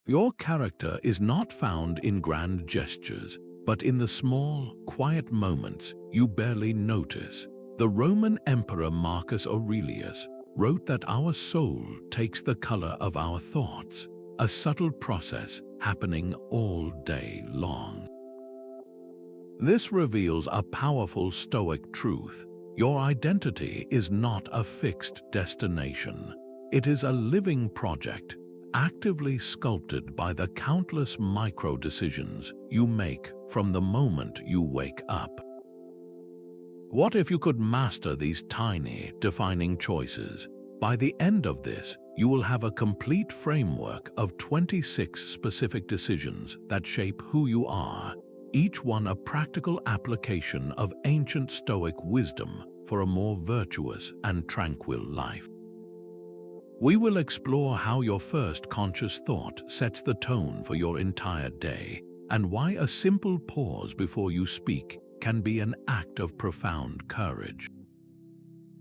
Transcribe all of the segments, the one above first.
Your character is not found in grand gestures, but in the small, quiet moments you barely notice. The Roman Emperor Marcus Aurelius wrote that our soul takes the color of our thoughts, a subtle process happening all day long. This reveals a powerful Stoic truth. Your identity is not a fixed destination. It is a living project, actively sculpted by the countless micro-decisions you make from the moment you wake up. What if you could master these tiny, defining choices? By the end of this, you will have a complete framework of 26 specific decisions that shape who you are, each one a practical application of ancient Stoic wisdom for a more virtuous and tranquil life. We will explore how your first conscious thought sets the tone for your entire day, and why a simple pause before you speak can be an act of profound courage.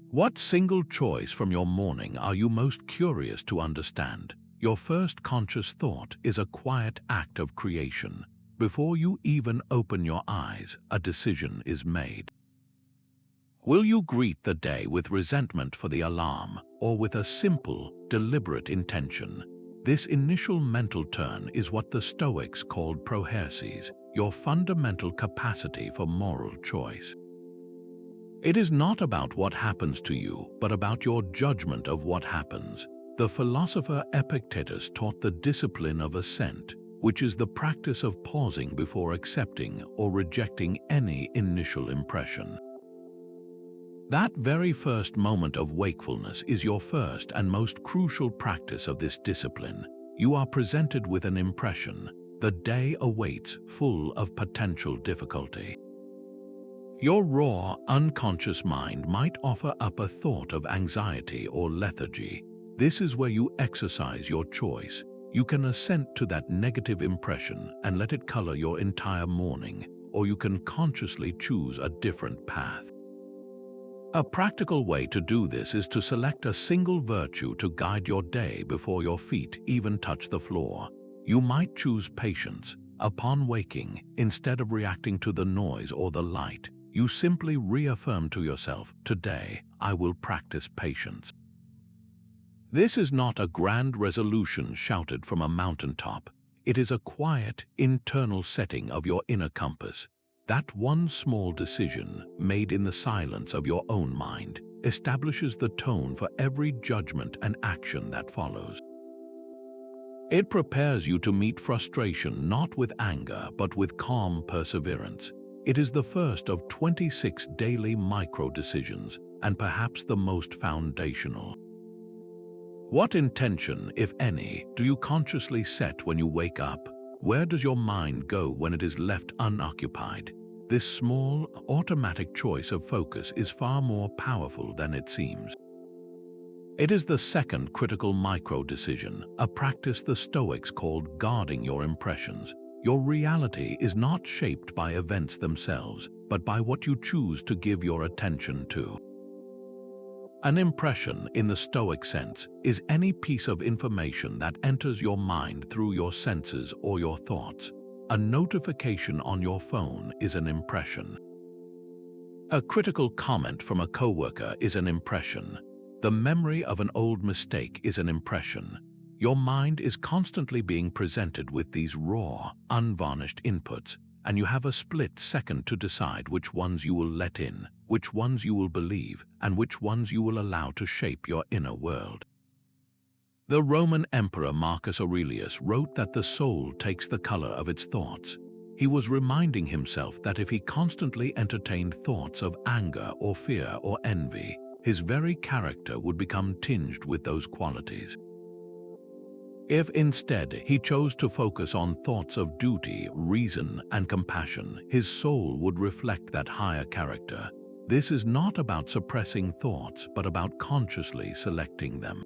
What single choice from your morning are you most curious to understand? Your first conscious thought is a quiet act of creation. Before you even open your eyes, a decision is made. Will you greet the day with resentment for the alarm, or with a simple, deliberate intention? This initial mental turn is what the Stoics called prohersis, your fundamental capacity for moral choice. It is not about what happens to you, but about your judgment of what happens. The philosopher Epictetus taught the discipline of assent, which is the practice of pausing before accepting or rejecting any initial impression. That very first moment of wakefulness is your first and most crucial practice of this discipline. You are presented with an impression. The day awaits, full of potential difficulty. Your raw, unconscious mind might offer up a thought of anxiety or lethargy. This is where you exercise your choice. You can assent to that negative impression and let it color your entire morning, or you can consciously choose a different path. A practical way to do this is to select a single virtue to guide your day before your feet even touch the floor. You might choose patience. Upon waking, instead of reacting to the noise or the light, you simply reaffirm to yourself, "Today, I will practice patience." This is not a grand resolution shouted from a mountaintop. It is a quiet, internal setting of your inner compass. That one small decision, made in the silence of your own mind, establishes the tone for every judgment and action that follows. It prepares you to meet frustration not with anger but with calm perseverance. It is the first of 26 daily micro-decisions, and perhaps the most foundational. What intention, if any, do you consciously set when you wake up? Where does your mind go when it is left unoccupied? This small, automatic choice of focus is far more powerful than it seems. It is the second critical micro-decision, a practice the Stoics called guarding your impressions. Your reality is not shaped by events themselves, but by what you choose to give your attention to. An impression, in the Stoic sense, is any piece of information that enters your mind through your senses or your thoughts. A notification on your phone is an impression. A critical comment from a coworker is an impression. The memory of an old mistake is an impression. Your mind is constantly being presented with these raw, unvarnished inputs, and you have a split second to decide which ones you will let in, which ones you will believe, and which ones you will allow to shape your inner world. The Roman Emperor Marcus Aurelius wrote that the soul takes the color of its thoughts. He was reminding himself that if he constantly entertained thoughts of anger or fear or envy, his very character would become tinged with those qualities. If instead he chose to focus on thoughts of duty, reason, and compassion, his soul would reflect that higher character. This is not about suppressing thoughts, but about consciously selecting them.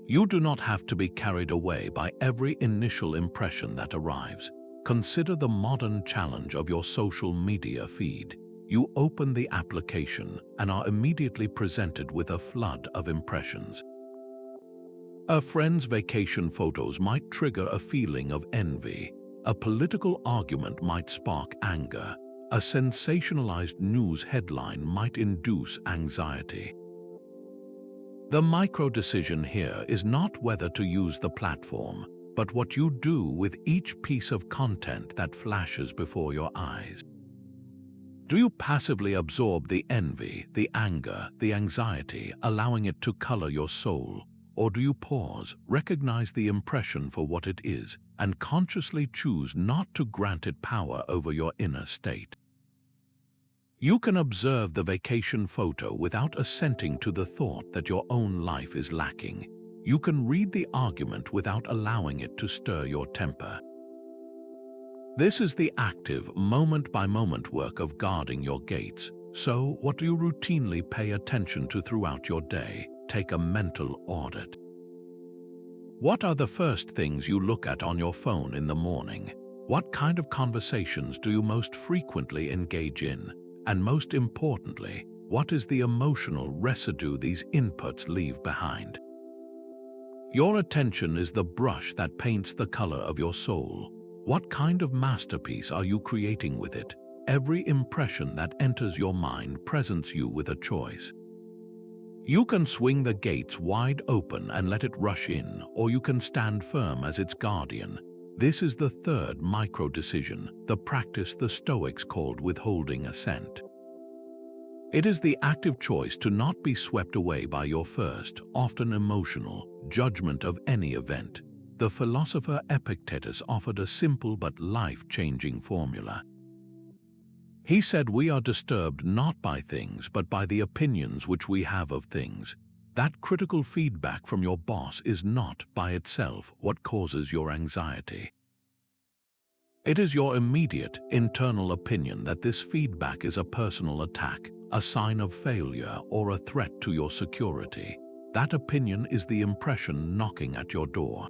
You do not have to be carried away by every initial impression that arrives. Consider the modern challenge of your social media feed. You open the application and are immediately presented with a flood of impressions. A friend's vacation photos might trigger a feeling of envy. A political argument might spark anger. A sensationalized news headline might induce anxiety. The micro-decision here is not whether to use the platform, but what you do with each piece of content that flashes before your eyes. Do you passively absorb the envy, the anger, the anxiety, allowing it to color your soul? Or do you pause, recognize the impression for what it is, and consciously choose not to grant it power over your inner state? You can observe the vacation photo without assenting to the thought that your own life is lacking. You can read the argument without allowing it to stir your temper. This is the active, moment-by-moment work of guarding your gates. So, what do you routinely pay attention to throughout your day? Take a mental audit. What are the first things you look at on your phone in the morning? What kind of conversations do you most frequently engage in? And most importantly, what is the emotional residue these inputs leave behind? Your attention is the brush that paints the color of your soul. What kind of masterpiece are you creating with it? Every impression that enters your mind presents you with a choice. You can swing the gates wide open and let it rush in, or you can stand firm as its guardian. This is the third micro-decision, the practice the Stoics called withholding assent. It is the active choice to not be swept away by your first, often emotional, judgment of any event. The philosopher Epictetus offered a simple but life-changing formula. He said we are disturbed not by things but by the opinions which we have of things. That critical feedback from your boss is not, by itself, what causes your anxiety. It is your immediate, internal opinion that this feedback is a personal attack, a sign of failure, or a threat to your security. That opinion is the impression knocking at your door.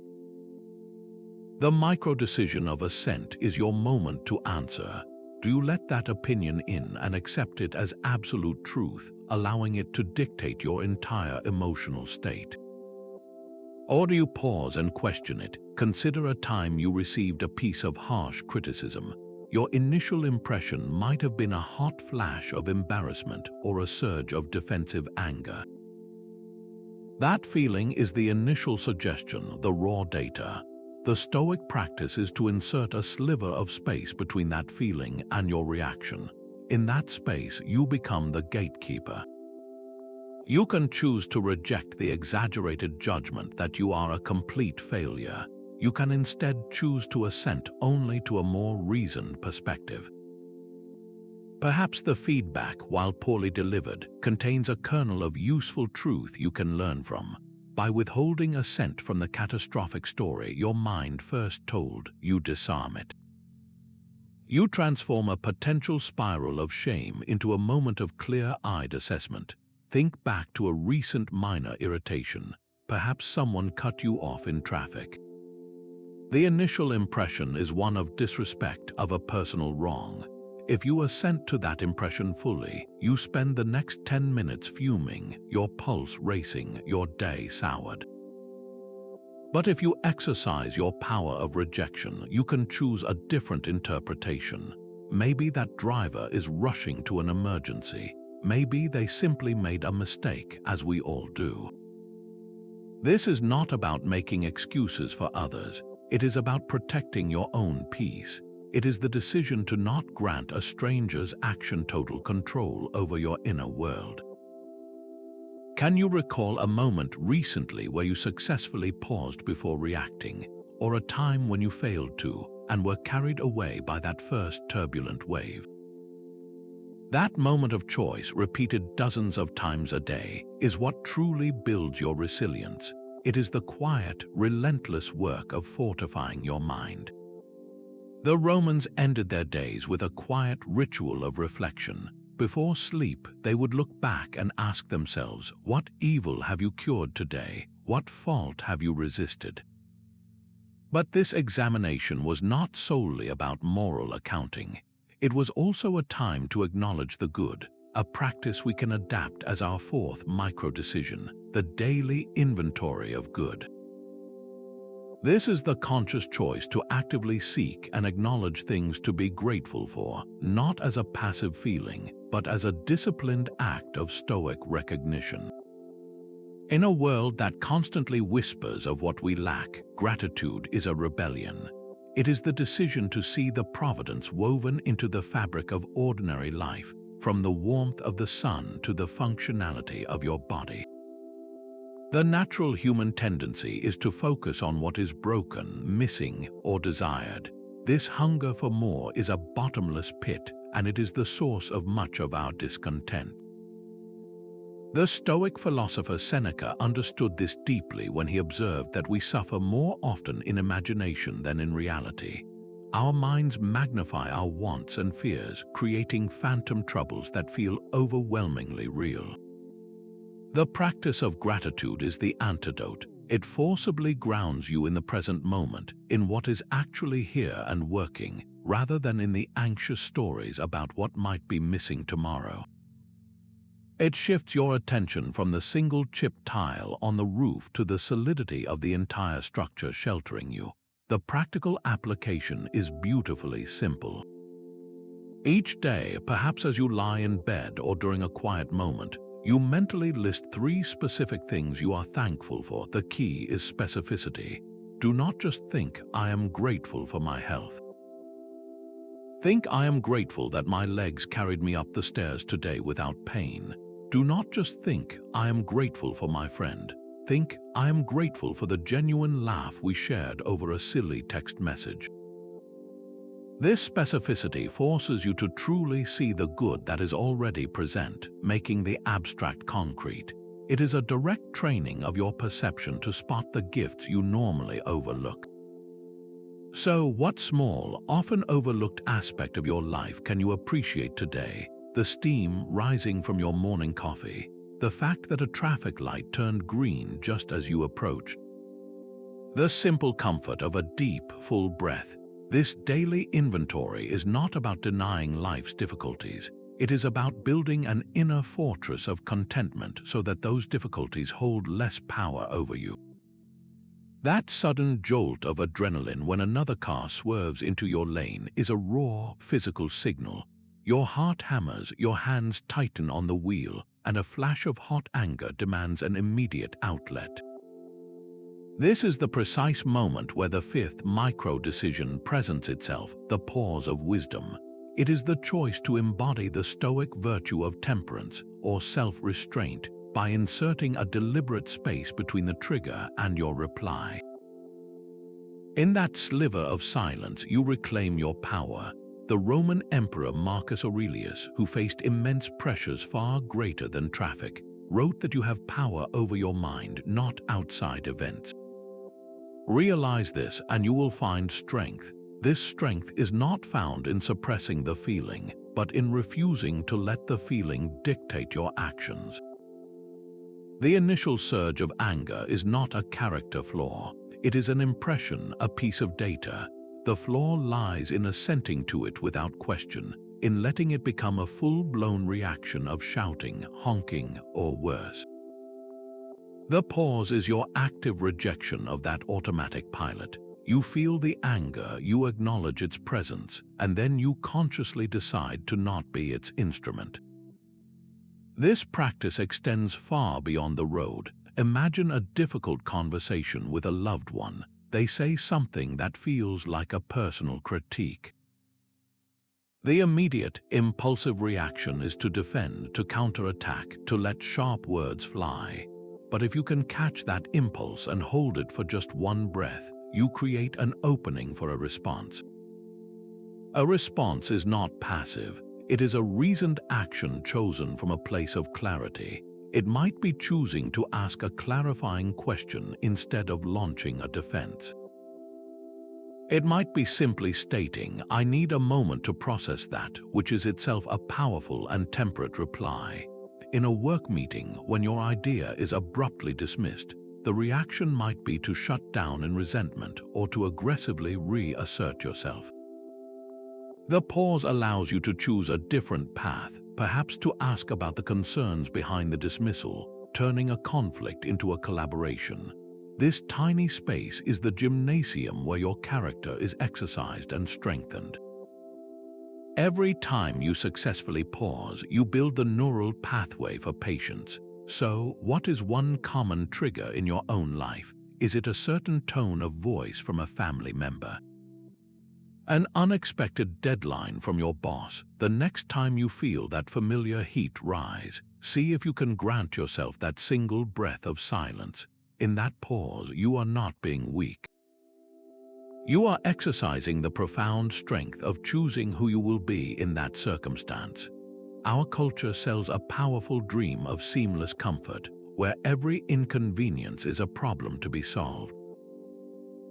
The micro-decision of assent is your moment to answer. Do you let that opinion in and accept it as absolute truth, allowing it to dictate your entire emotional state? Or do you pause and question it? Consider a time you received a piece of harsh criticism. Your initial impression might have been a hot flash of embarrassment or a surge of defensive anger. That feeling is the initial suggestion, the raw data. The Stoic practice is to insert a sliver of space between that feeling and your reaction. In that space, you become the gatekeeper. You can choose to reject the exaggerated judgment that you are a complete failure. You can instead choose to assent only to a more reasoned perspective. Perhaps the feedback, while poorly delivered, contains a kernel of useful truth you can learn from. By withholding assent from the catastrophic story your mind first told, you disarm it. You transform a potential spiral of shame into a moment of clear-eyed assessment. Think back to a recent minor irritation. Perhaps someone cut you off in traffic. The initial impression is one of disrespect, of a personal wrong. If you assent to that impression fully, you spend the next 10 minutes fuming, your pulse racing, your day soured. But if you exercise your power of rejection, you can choose a different interpretation. Maybe that driver is rushing to an emergency. Maybe they simply made a mistake, as we all do. This is not about making excuses for others. It is about protecting your own peace. It is the decision to not grant a stranger's action total control over your inner world. Can you recall a moment recently where you successfully paused before reacting, or a time when you failed to and were carried away by that first turbulent wave? That moment of choice, repeated dozens of times a day, is what truly builds your resilience. It is the quiet, relentless work of fortifying your mind. The Romans ended their days with a quiet ritual of reflection. Before sleep, they would look back and ask themselves, what evil have you cured today? What fault have you resisted? But this examination was not solely about moral accounting. It was also a time to acknowledge the good, a practice we can adapt as our fourth micro-decision, the daily inventory of good. This is the conscious choice to actively seek and acknowledge things to be grateful for, not as a passive feeling, but as a disciplined act of Stoic recognition. In a world that constantly whispers of what we lack, gratitude is a rebellion. It is the decision to see the providence woven into the fabric of ordinary life, from the warmth of the sun to the functionality of your body. The natural human tendency is to focus on what is broken, missing, or desired. This hunger for more is a bottomless pit, and it is the source of much of our discontent. The Stoic philosopher Seneca understood this deeply when he observed that we suffer more often in imagination than in reality. Our minds magnify our wants and fears, creating phantom troubles that feel overwhelmingly real. The practice of gratitude is the antidote. It forcibly grounds you in the present moment, in what is actually here and working, rather than in the anxious stories about what might be missing tomorrow. It shifts your attention from the single chipped tile on the roof to the solidity of the entire structure sheltering you. The practical application is beautifully simple. Each day, perhaps as you lie in bed or during a quiet moment, you mentally list 3 specific things you are thankful for. The key is specificity. Do not just think, "I am grateful for my health." Think, "I am grateful that my legs carried me up the stairs today without pain." Do not just think, "I am grateful for my friend." Think, "I am grateful for the genuine laugh we shared over a silly text message." This specificity forces you to truly see the good that is already present, making the abstract concrete. It is a direct training of your perception to spot the gifts you normally overlook. So, what small, often overlooked aspect of your life can you appreciate today? The steam rising from your morning coffee, the fact that a traffic light turned green just as you approached, the simple comfort of a deep, full breath. This daily inventory is not about denying life's difficulties. It is about building an inner fortress of contentment so that those difficulties hold less power over you. That sudden jolt of adrenaline when another car swerves into your lane is a raw, physical signal. Your heart hammers, your hands tighten on the wheel, and a flash of hot anger demands an immediate outlet. This is the precise moment where the 5th micro-decision presents itself, the pause of wisdom. It is the choice to embody the Stoic virtue of temperance, or self-restraint, by inserting a deliberate space between the trigger and your reply. In that sliver of silence, you reclaim your power. The Roman Emperor Marcus Aurelius, who faced immense pressures far greater than traffic, wrote that you have power over your mind, not outside events. Realize this and you will find strength. This strength is not found in suppressing the feeling, but in refusing to let the feeling dictate your actions. The initial surge of anger is not a character flaw. It is an impression, a piece of data. The flaw lies in assenting to it without question, in letting it become a full-blown reaction of shouting, honking, or worse. The pause is your active rejection of that automatic pilot. You feel the anger, you acknowledge its presence, and then you consciously decide to not be its instrument. This practice extends far beyond the road. Imagine a difficult conversation with a loved one. They say something that feels like a personal critique. The immediate, impulsive reaction is to defend, to counterattack, to let sharp words fly. But if you can catch that impulse and hold it for just one breath, you create an opening for a response. A response is not passive. It is a reasoned action chosen from a place of clarity. It might be choosing to ask a clarifying question instead of launching a defense. It might be simply stating, "I need a moment to process that," which is itself a powerful and temperate reply. In a work meeting, when your idea is abruptly dismissed, the reaction might be to shut down in resentment or to aggressively reassert yourself. The pause allows you to choose a different path, perhaps to ask about the concerns behind the dismissal, turning a conflict into a collaboration. This tiny space is the gymnasium where your character is exercised and strengthened. Every time you successfully pause, you build the neural pathway for patience. So, what is one common trigger in your own life? Is it a certain tone of voice from a family member? An unexpected deadline from your boss? The next time you feel that familiar heat rise, see if you can grant yourself that single breath of silence. In that pause, you are not being weak. You are exercising the profound strength of choosing who you will be in that circumstance. Our culture sells a powerful dream of seamless comfort, where every inconvenience is a problem to be solved.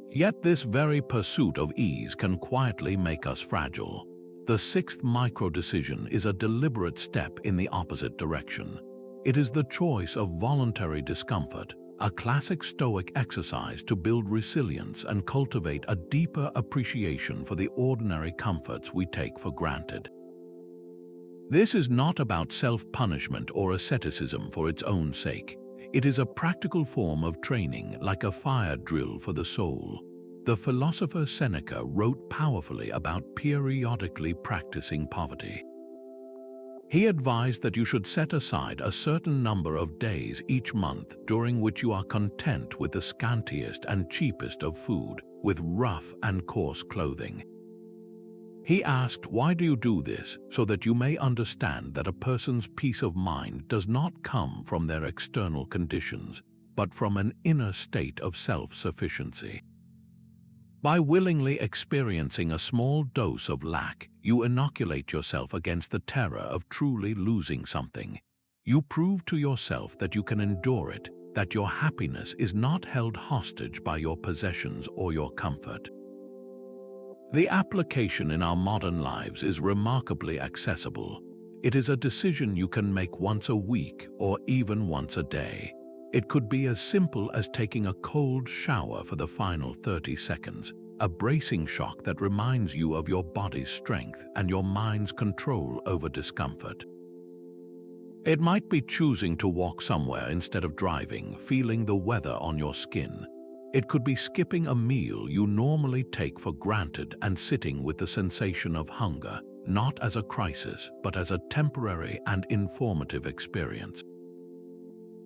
Yet this very pursuit of ease can quietly make us fragile. The sixth micro-decision is a deliberate step in the opposite direction. It is the choice of voluntary discomfort, a classic Stoic exercise to build resilience and cultivate a deeper appreciation for the ordinary comforts we take for granted. This is not about self-punishment or asceticism for its own sake. It is a practical form of training, like a fire drill for the soul. The philosopher Seneca wrote powerfully about periodically practicing poverty. He advised that you should set aside a certain number of days each month during which you are content with the scantiest and cheapest of food, with rough and coarse clothing. He asked, why do you do this? So that you may understand that a person's peace of mind does not come from their external conditions, but from an inner state of self-sufficiency. By willingly experiencing a small dose of lack, you inoculate yourself against the terror of truly losing something. You prove to yourself that you can endure it, that your happiness is not held hostage by your possessions or your comfort. The application in our modern lives is remarkably accessible. It is a decision you can make once a week or even once a day. It could be as simple as taking a cold shower for the final 30 seconds, a bracing shock that reminds you of your body's strength and your mind's control over discomfort. It might be choosing to walk somewhere instead of driving, feeling the weather on your skin. It could be skipping a meal you normally take for granted and sitting with the sensation of hunger, not as a crisis, but as a temporary and informative experience.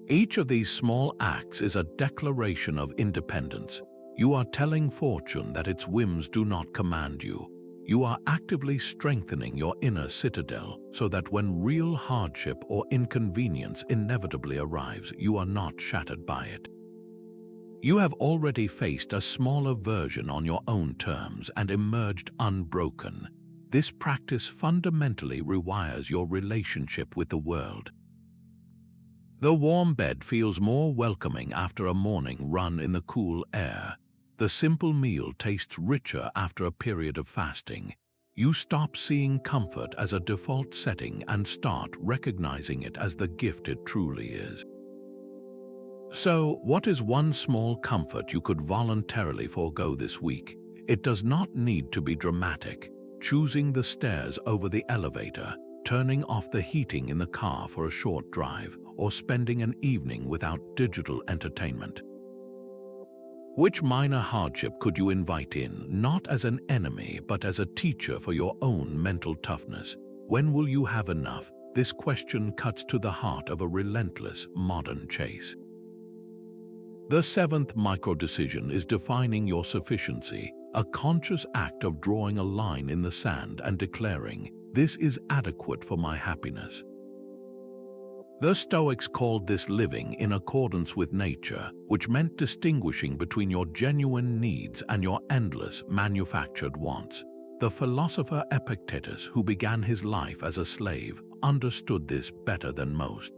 Each of these small acts is a declaration of independence. You are telling fortune that its whims do not command you. You are actively strengthening your inner citadel so that when real hardship or inconvenience inevitably arrives, you are not shattered by it. You have already faced a smaller version on your own terms and emerged unbroken. This practice fundamentally rewires your relationship with the world. The warm bed feels more welcoming after a morning run in the cool air. The simple meal tastes richer after a period of fasting. You stop seeing comfort as a default setting and start recognizing it as the gift it truly is. So, what is one small comfort you could voluntarily forego this week? It does not need to be dramatic. Choosing the stairs over the elevator, turning off the heating in the car for a short drive, or spending an evening without digital entertainment. Which minor hardship could you invite in, not as an enemy, but as a teacher for your own mental toughness? When will you have enough? This question cuts to the heart of a relentless modern chase. The seventh micro-decision is defining your sufficiency, a conscious act of drawing a line in the sand and declaring, "This is adequate for my happiness." The Stoics called this living in accordance with nature, which meant distinguishing between your genuine needs and your endless, manufactured wants. The philosopher Epictetus, who began his life as a slave, understood this better than most.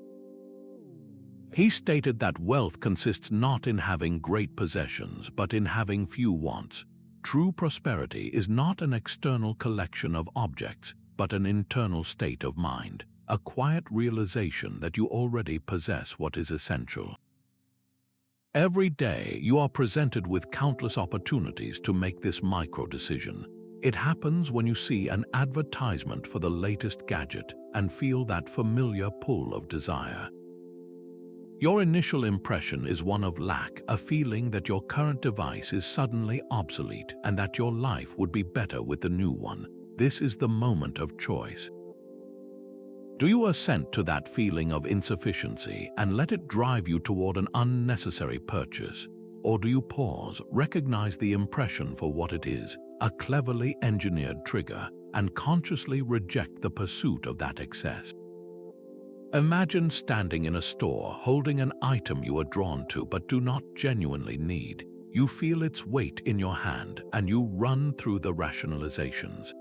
He stated that wealth consists not in having great possessions, but in having few wants. True prosperity is not an external collection of objects, but an internal state of mind, a quiet realization that you already possess what is essential. Every day, you are presented with countless opportunities to make this micro-decision. It happens when you see an advertisement for the latest gadget and feel that familiar pull of desire. Your initial impression is one of lack, a feeling that your current device is suddenly obsolete and that your life would be better with the new one. This is the moment of choice. Do you assent to that feeling of insufficiency and let it drive you toward an unnecessary purchase? Or do you pause, recognize the impression for what it is, a cleverly engineered trigger, and consciously reject the pursuit of that excess? Imagine standing in a store holding an item you are drawn to but do not genuinely need. You feel its weight in your hand and you run through the rationalizations.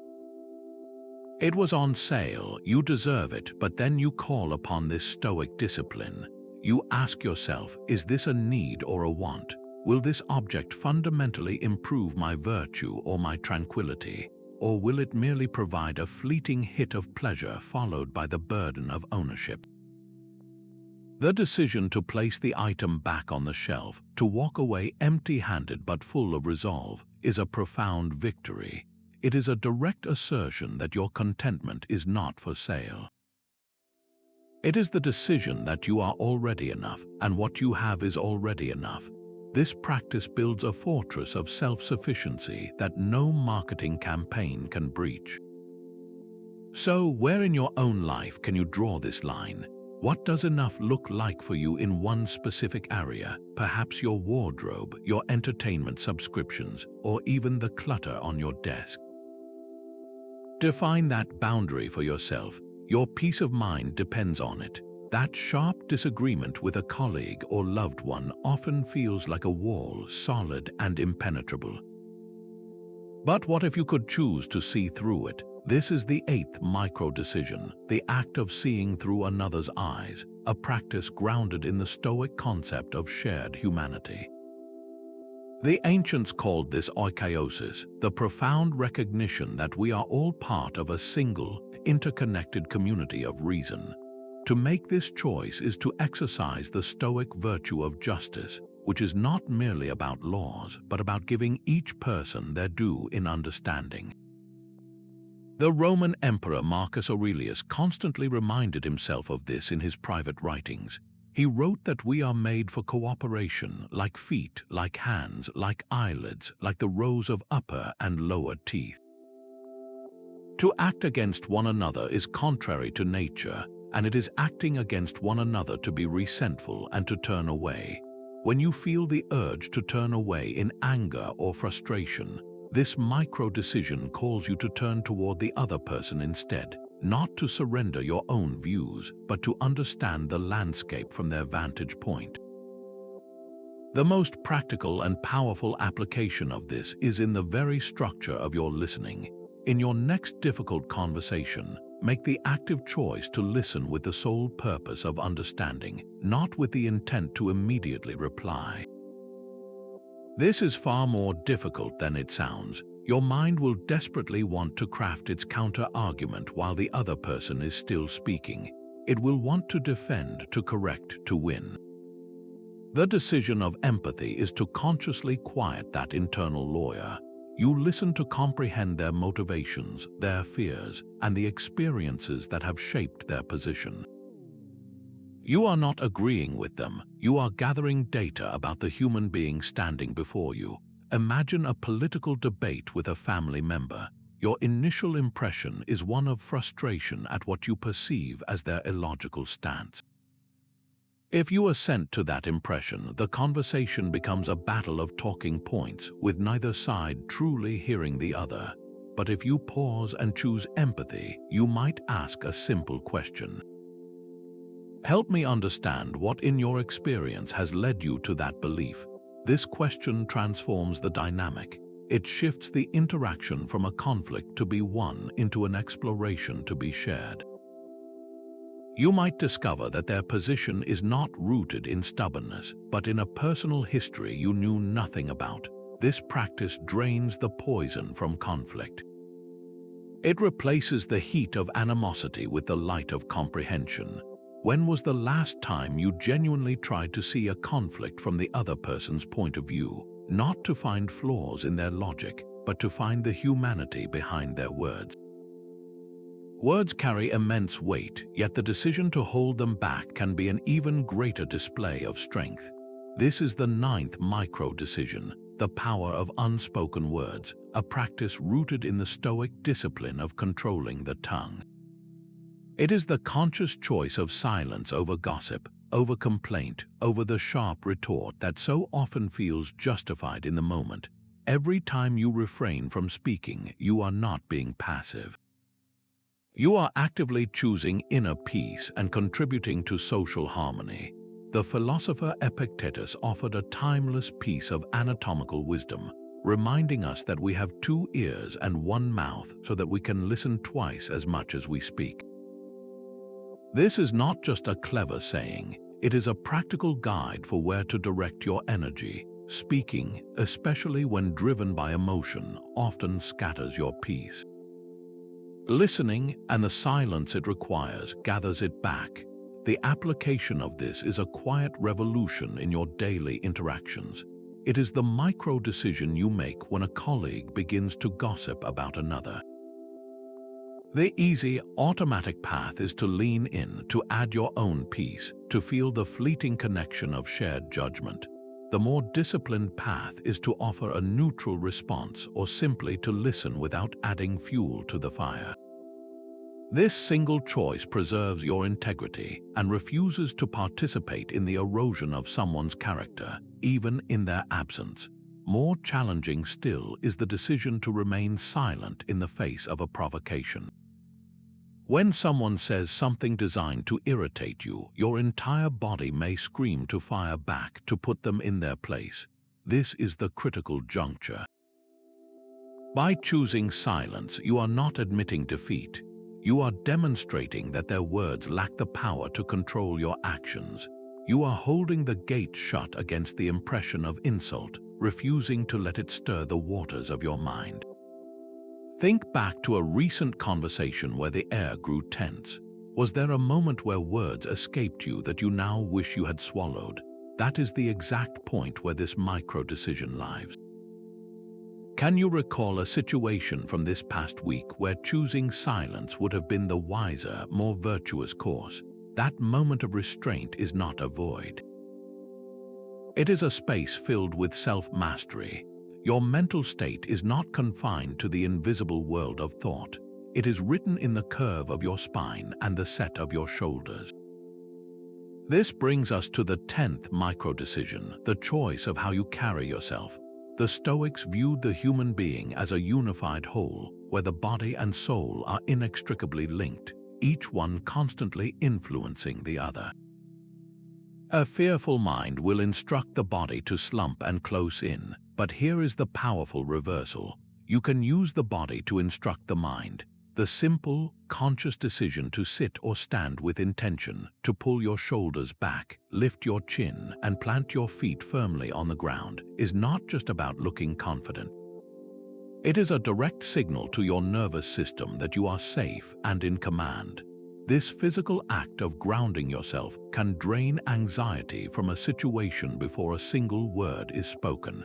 It was on sale, you deserve it, but then you call upon this Stoic discipline. You ask yourself, is this a need or a want? Will this object fundamentally improve my virtue or my tranquility? Or will it merely provide a fleeting hit of pleasure followed by the burden of ownership? The decision to place the item back on the shelf, to walk away empty-handed but full of resolve, is a profound victory. It is a direct assertion that your contentment is not for sale. It is the decision that you are already enough, and what you have is already enough. This practice builds a fortress of self-sufficiency that no marketing campaign can breach. So, where in your own life can you draw this line? What does enough look like for you in one specific area, perhaps your wardrobe, your entertainment subscriptions, or even the clutter on your desk? Define that boundary for yourself. Your peace of mind depends on it. That sharp disagreement with a colleague or loved one often feels like a wall, solid and impenetrable. But what if you could choose to see through it? This is the 8th micro-decision, the act of seeing through another's eyes, a practice grounded in the Stoic concept of shared humanity. The ancients called this oikeiosis, the profound recognition that we are all part of a single, interconnected community of reason. To make this choice is to exercise the Stoic virtue of justice, which is not merely about laws, but about giving each person their due in understanding. The Roman Emperor Marcus Aurelius constantly reminded himself of this in his private writings. He wrote that we are made for cooperation, like feet, like hands, like eyelids, like the rows of upper and lower teeth. To act against one another is contrary to nature, and it is acting against one another to be resentful and to turn away. When you feel the urge to turn away in anger or frustration, this micro-decision calls you to turn toward the other person instead, not to surrender your own views, but to understand the landscape from their vantage point. The most practical and powerful application of this is in the very structure of your listening. In your next difficult conversation, make the active choice to listen with the sole purpose of understanding, not with the intent to immediately reply. This is far more difficult than it sounds. Your mind will desperately want to craft its counter-argument while the other person is still speaking. It will want to defend, to correct, to win. The decision of empathy is to consciously quiet that internal lawyer. You listen to comprehend their motivations, their fears, and the experiences that have shaped their position. You are not agreeing with them. You are gathering data about the human being standing before you. Imagine a political debate with a family member. Your initial impression is one of frustration at what you perceive as their illogical stance. If you assent to that impression, the conversation becomes a battle of talking points, with neither side truly hearing the other. But if you pause and choose empathy, you might ask a simple question. Help me understand what in your experience has led you to that belief. This question transforms the dynamic. It shifts the interaction from a conflict to be one into an exploration to be shared. You might discover that their position is not rooted in stubbornness, but in a personal history you knew nothing about. This practice drains the poison from conflict. It replaces the heat of animosity with the light of comprehension. When was the last time you genuinely tried to see a conflict from the other person's point of view, not to find flaws in their logic, but to find the humanity behind their words? Words carry immense weight, yet the decision to hold them back can be an even greater display of strength. This is the ninth micro-decision, the power of unspoken words, a practice rooted in the Stoic discipline of controlling the tongue. It is the conscious choice of silence over gossip, over complaint, over the sharp retort that so often feels justified in the moment. Every time you refrain from speaking, you are not being passive. You are actively choosing inner peace and contributing to social harmony. The philosopher Epictetus offered a timeless piece of anatomical wisdom, reminding us that we have 2 ears and 1 mouth so that we can listen twice as much as we speak. This is not just a clever saying, it is a practical guide for where to direct your energy. Speaking, especially when driven by emotion, often scatters your peace. Listening, and the silence it requires, gathers it back. The application of this is a quiet revolution in your daily interactions. It is the micro-decision you make when a colleague begins to gossip about another. The easy, automatic path is to lean in, to add your own piece, to feel the fleeting connection of shared judgment. The more disciplined path is to offer a neutral response or simply to listen without adding fuel to the fire. This single choice preserves your integrity and refuses to participate in the erosion of someone's character, even in their absence. More challenging still is the decision to remain silent in the face of a provocation. When someone says something designed to irritate you, your entire body may scream to fire back to put them in their place. This is the critical juncture. By choosing silence, you are not admitting defeat. You are demonstrating that their words lack the power to control your actions. You are holding the gate shut against the impression of insult, refusing to let it stir the waters of your mind. Think back to a recent conversation where the air grew tense. Was there a moment where words escaped you that you now wish you had swallowed? That is the exact point where this micro-decision lies. Can you recall a situation from this past week where choosing silence would have been the wiser, more virtuous course? That moment of restraint is not a void. It is a space filled with self-mastery. Your mental state is not confined to the invisible world of thought. It is written in the curve of your spine and the set of your shoulders. This brings us to the 10th micro-decision, the choice of how you carry yourself. The Stoics viewed the human being as a unified whole, where the body and soul are inextricably linked, each one constantly influencing the other. A fearful mind will instruct the body to slump and close in, but here is the powerful reversal. You can use the body to instruct the mind. The simple, conscious decision to sit or stand with intention, to pull your shoulders back, lift your chin, and plant your feet firmly on the ground, is not just about looking confident. It is a direct signal to your nervous system that you are safe and in command. This physical act of grounding yourself can drain anxiety from a situation before a single word is spoken.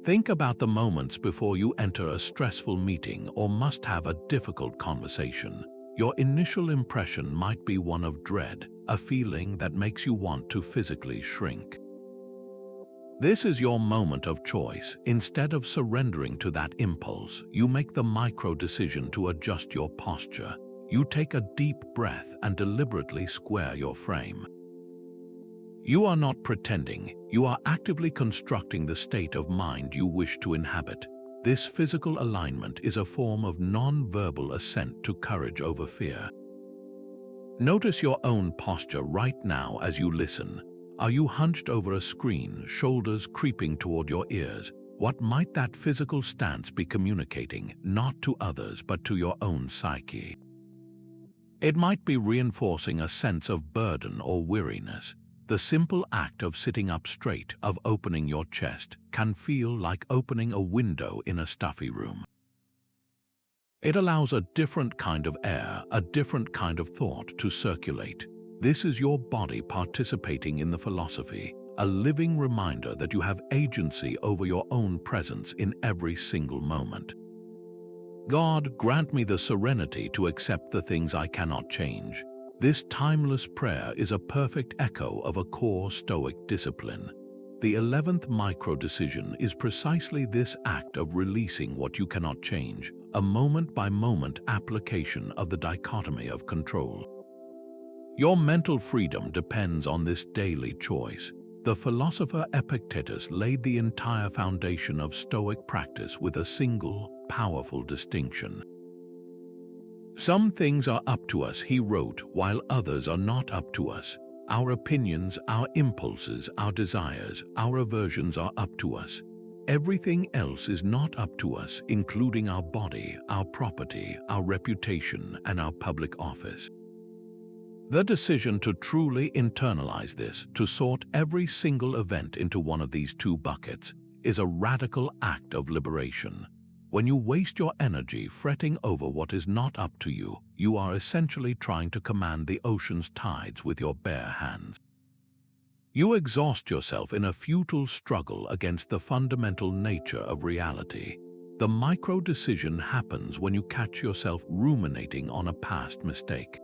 Think about the moments before you enter a stressful meeting or must have a difficult conversation. Your initial impression might be one of dread, a feeling that makes you want to physically shrink. This is your moment of choice. Instead of surrendering to that impulse, you make the micro-decision to adjust your posture. You take a deep breath and deliberately square your frame. You are not pretending, you are actively constructing the state of mind you wish to inhabit. This physical alignment is a form of non-verbal assent to courage over fear. Notice your own posture right now as you listen. Are you hunched over a screen, shoulders creeping toward your ears? What might that physical stance be communicating, not to others but to your own psyche? It might be reinforcing a sense of burden or weariness. The simple act of sitting up straight, of opening your chest, can feel like opening a window in a stuffy room. It allows a different kind of air, a different kind of thought to circulate. This is your body participating in the philosophy, a living reminder that you have agency over your own presence in every single moment. God, grant me the serenity to accept the things I cannot change. This timeless prayer is a perfect echo of a core Stoic discipline. The 11th micro-decision is precisely this act of releasing what you cannot change, a moment-by-moment application of the dichotomy of control. Your mental freedom depends on this daily choice. The philosopher Epictetus laid the entire foundation of Stoic practice with a single, powerful distinction. Some things are up to us, he wrote, while others are not up to us. Our opinions, our impulses, our desires, our aversions are up to us. Everything else is not up to us, including our body, our property, our reputation, and our public office. The decision to truly internalize this, to sort every single event into one of these two buckets, is a radical act of liberation. When you waste your energy fretting over what is not up to you, you are essentially trying to command the ocean's tides with your bare hands. You exhaust yourself in a futile struggle against the fundamental nature of reality. The micro-decision happens when you catch yourself ruminating on a past mistake.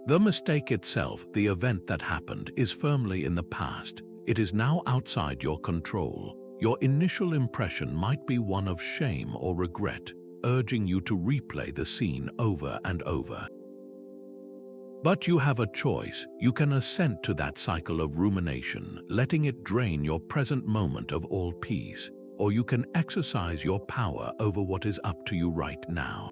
The mistake itself, the event that happened, is firmly in the past. It is now outside your control. Your initial impression might be one of shame or regret, urging you to replay the scene over and over. But you have a choice. You can assent to that cycle of rumination, letting it drain your present moment of all peace, or you can exercise your power over what is up to you right now.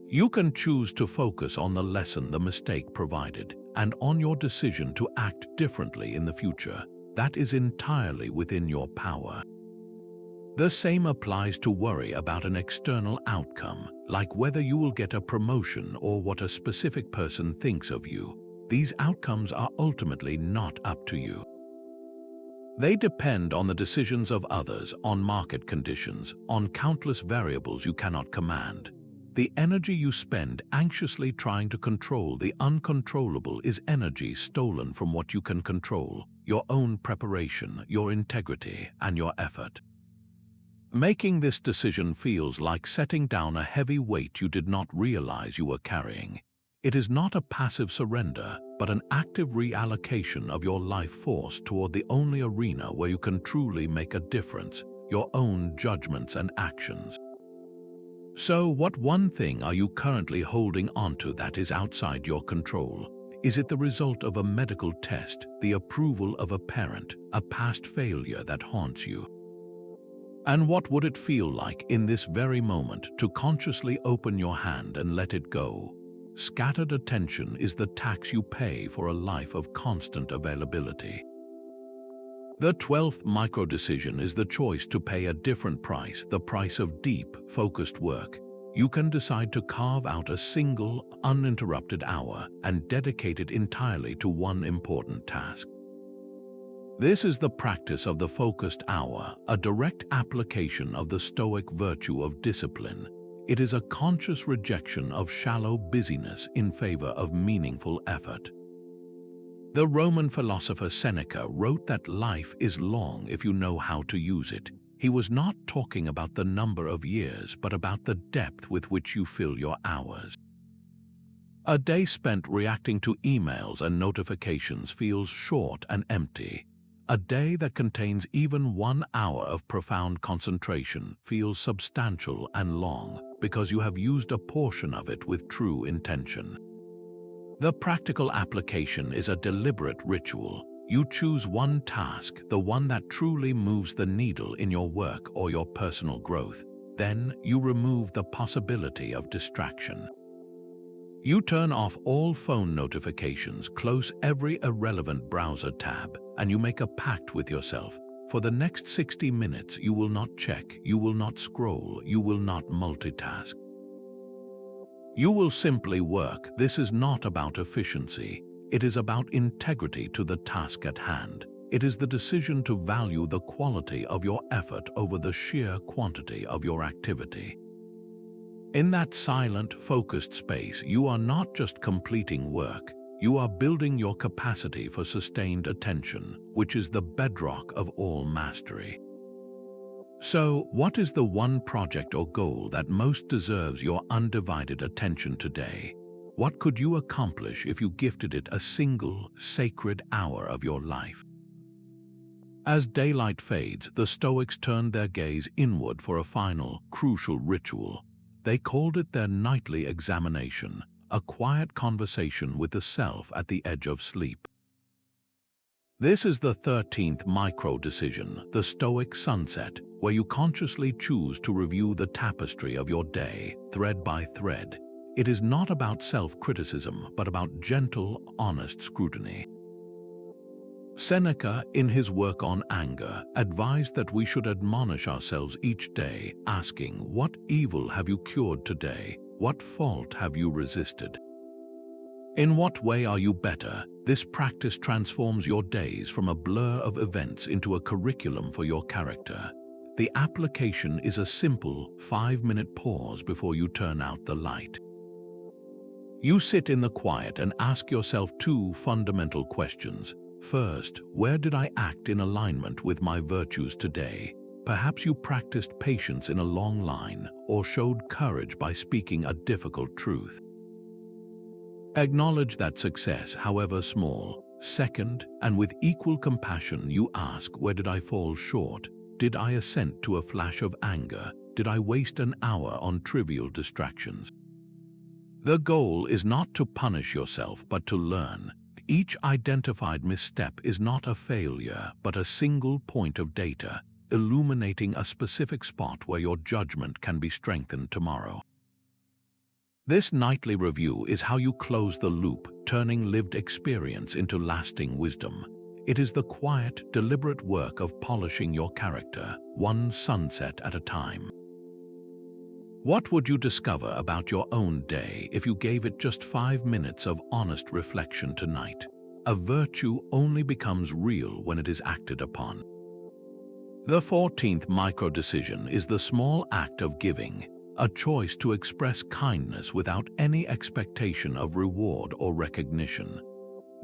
You can choose to focus on the lesson the mistake provided and on your decision to act differently in the future. That is entirely within your power. The same applies to worry about an external outcome, like whether you will get a promotion or what a specific person thinks of you. These outcomes are ultimately not up to you. They depend on the decisions of others, on market conditions, on countless variables you cannot command. The energy you spend anxiously trying to control the uncontrollable is energy stolen from what you can control, your own preparation, your integrity, and your effort. Making this decision feels like setting down a heavy weight you did not realize you were carrying. It is not a passive surrender, but an active reallocation of your life force toward the only arena where you can truly make a difference, your own judgments and actions. So, what one thing are you currently holding onto that is outside your control? Is it the result of a medical test, the approval of a parent, a past failure that haunts you? And what would it feel like in this very moment to consciously open your hand and let it go? Scattered attention is the tax you pay for a life of constant availability. The 12th micro-decision is the choice to pay a different price, the price of deep, focused work. You can decide to carve out a single, uninterrupted hour and dedicate it entirely to one important task. This is the practice of the focused hour, a direct application of the Stoic virtue of discipline. It is a conscious rejection of shallow busyness in favor of meaningful effort. The Roman philosopher Seneca wrote that life is long if you know how to use it. He was not talking about the number of years, but about the depth with which you fill your hours. A day spent reacting to emails and notifications feels short and empty. A day that contains even 1 hour of profound concentration feels substantial and long because you have used a portion of it with true intention. The practical application is a deliberate ritual. You choose one task, the one that truly moves the needle in your work or your personal growth. Then you remove the possibility of distraction. You turn off all phone notifications, close every irrelevant browser tab, and you make a pact with yourself. For the next 60 minutes, you will not check, you will not scroll, you will not multitask. You will simply work. This is not about efficiency. It is about integrity to the task at hand. It is the decision to value the quality of your effort over the sheer quantity of your activity. In that silent, focused space, you are not just completing work, you are building your capacity for sustained attention, which is the bedrock of all mastery. So, what is the one project or goal that most deserves your undivided attention today? What could you accomplish if you gifted it a single, sacred hour of your life? As daylight fades, the Stoics turned their gaze inward for a final, crucial ritual. They called it their nightly examination, a quiet conversation with the self at the edge of sleep. This is the 13th micro-decision, the Stoic Sunset, where you consciously choose to review the tapestry of your day, thread by thread. It is not about self-criticism, but about gentle, honest scrutiny. Seneca, in his work on anger, advised that we should admonish ourselves each day, asking, "What evil have you cured today? What fault have you resisted? In what way are you better?" This practice transforms your days from a blur of events into a curriculum for your character. The application is a simple 5-minute pause before you turn out the light. You sit in the quiet and ask yourself two fundamental questions. First, where did I act in alignment with my virtues today? Perhaps you practiced patience in a long line or showed courage by speaking a difficult truth. Acknowledge that success, however small. Second, and with equal compassion, you ask, where did I fall short? Did I assent to a flash of anger? Did I waste an hour on trivial distractions? The goal is not to punish yourself, but to learn. Each identified misstep is not a failure, but a single point of data, illuminating a specific spot where your judgment can be strengthened tomorrow. This nightly review is how you close the loop, turning lived experience into lasting wisdom. It is the quiet, deliberate work of polishing your character, one sunset at a time. What would you discover about your own day if you gave it just 5 minutes of honest reflection tonight? A virtue only becomes real when it is acted upon. The 14th micro-decision is the small act of giving, a choice to express kindness without any expectation of reward or recognition.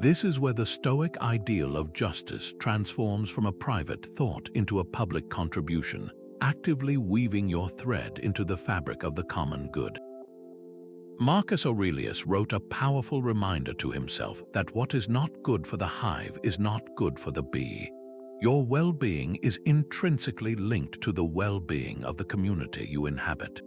This is where the Stoic ideal of justice transforms from a private thought into a public contribution, actively weaving your thread into the fabric of the common good. Marcus Aurelius wrote a powerful reminder to himself that what is not good for the hive is not good for the bee. Your well-being is intrinsically linked to the well-being of the community you inhabit.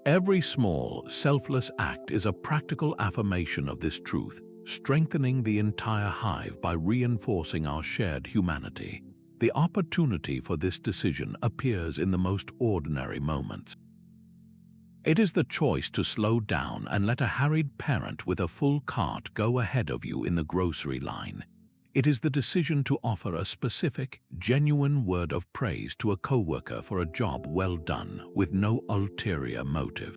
Every small, selfless act is a practical affirmation of this truth, strengthening the entire hive by reinforcing our shared humanity. The opportunity for this decision appears in the most ordinary moments. It is the choice to slow down and let a harried parent with a full cart go ahead of you in the grocery line. It is the decision to offer a specific, genuine word of praise to a coworker for a job well done with no ulterior motive.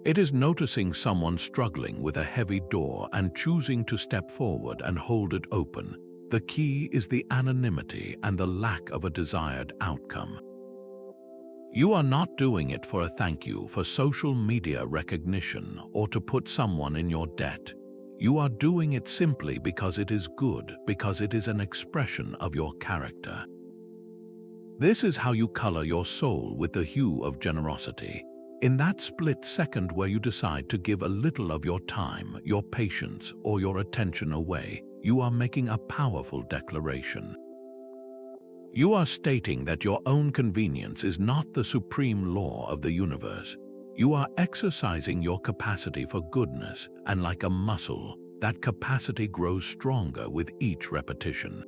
It is noticing someone struggling with a heavy door and choosing to step forward and hold it open. The key is the anonymity and the lack of a desired outcome. You are not doing it for a thank you, for social media recognition, or to put someone in your debt. You are doing it simply because it is good, because it is an expression of your character. This is how you color your soul with the hue of generosity. In that split second where you decide to give a little of your time, your patience, or your attention away, you are making a powerful declaration. You are stating that your own convenience is not the supreme law of the universe. You are exercising your capacity for goodness, and like a muscle, that capacity grows stronger with each repetition.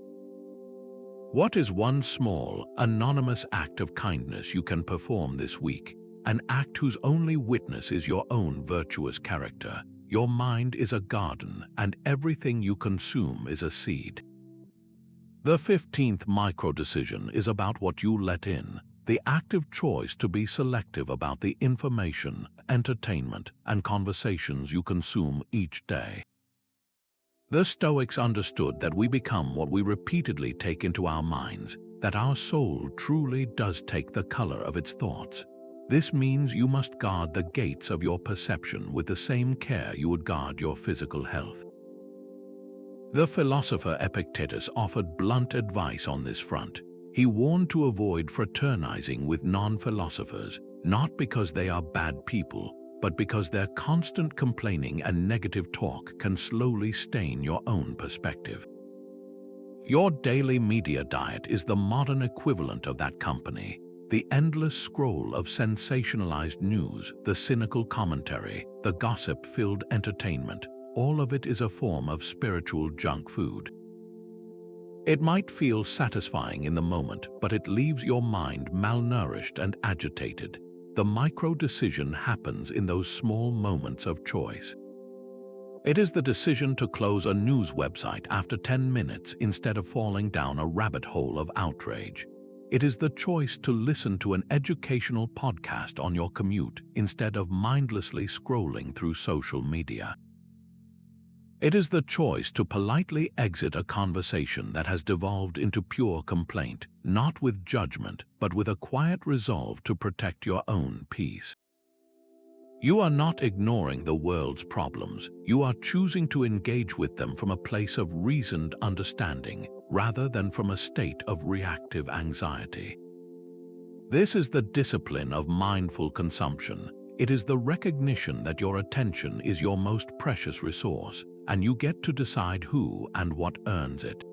What is one small, anonymous act of kindness you can perform this week? An act whose only witness is your own virtuous character. Your mind is a garden, and everything you consume is a seed. The 15th micro-decision is about what you let in, the active choice to be selective about the information, entertainment, and conversations you consume each day. The Stoics understood that we become what we repeatedly take into our minds, that our soul truly does take the color of its thoughts. This means you must guard the gates of your perception with the same care you would guard your physical health. The philosopher Epictetus offered blunt advice on this front. He warned to avoid fraternizing with non-philosophers, not because they are bad people, but because their constant complaining and negative talk can slowly stain your own perspective. Your daily media diet is the modern equivalent of that company. The endless scroll of sensationalized news, the cynical commentary, the gossip-filled entertainment, all of it is a form of spiritual junk food. It might feel satisfying in the moment, but it leaves your mind malnourished and agitated. The micro-decision happens in those small moments of choice. It is the decision to close a news website after 10 minutes instead of falling down a rabbit hole of outrage. It is the choice to listen to an educational podcast on your commute instead of mindlessly scrolling through social media. It is the choice to politely exit a conversation that has devolved into pure complaint, not with judgment, but with a quiet resolve to protect your own peace. You are not ignoring the world's problems. You are choosing to engage with them from a place of reasoned understanding, rather than from a state of reactive anxiety. This is the discipline of mindful consumption. It is the recognition that your attention is your most precious resource, and you get to decide who and what earns it.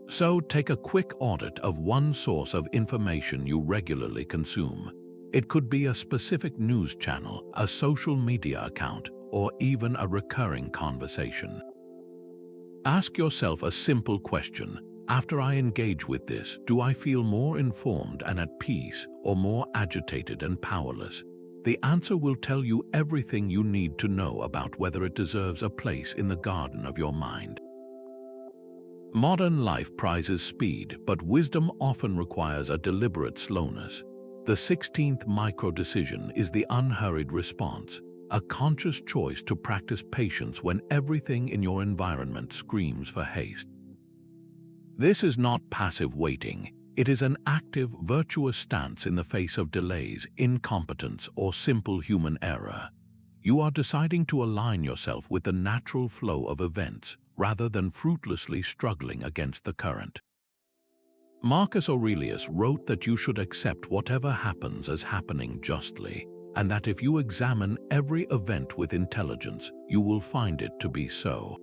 So take a quick audit of one source of information you regularly consume. It could be a specific news channel, a social media account, or even a recurring conversation. Ask yourself a simple question. After I engage with this, do I feel more informed and at peace, or more agitated and powerless? The answer will tell you everything you need to know about whether it deserves a place in the garden of your mind. Modern life prizes speed, but wisdom often requires a deliberate slowness. The 16th micro-decision is the unhurried response, a conscious choice to practice patience when everything in your environment screams for haste. This is not passive waiting. It is an active, virtuous stance in the face of delays, incompetence, or simple human error. You are deciding to align yourself with the natural flow of events, rather than fruitlessly struggling against the current. Marcus Aurelius wrote that you should accept whatever happens as happening justly, and that if you examine every event with intelligence, you will find it to be so.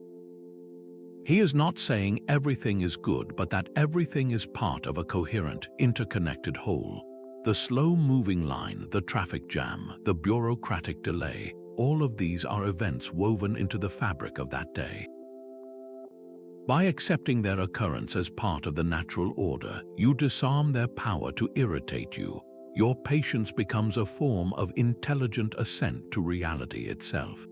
He is not saying everything is good, but that everything is part of a coherent, interconnected whole. The slow-moving line, the traffic jam, the bureaucratic delay, all of these are events woven into the fabric of that day. By accepting their occurrence as part of the natural order, you disarm their power to irritate you. Your patience becomes a form of intelligent assent to reality itself.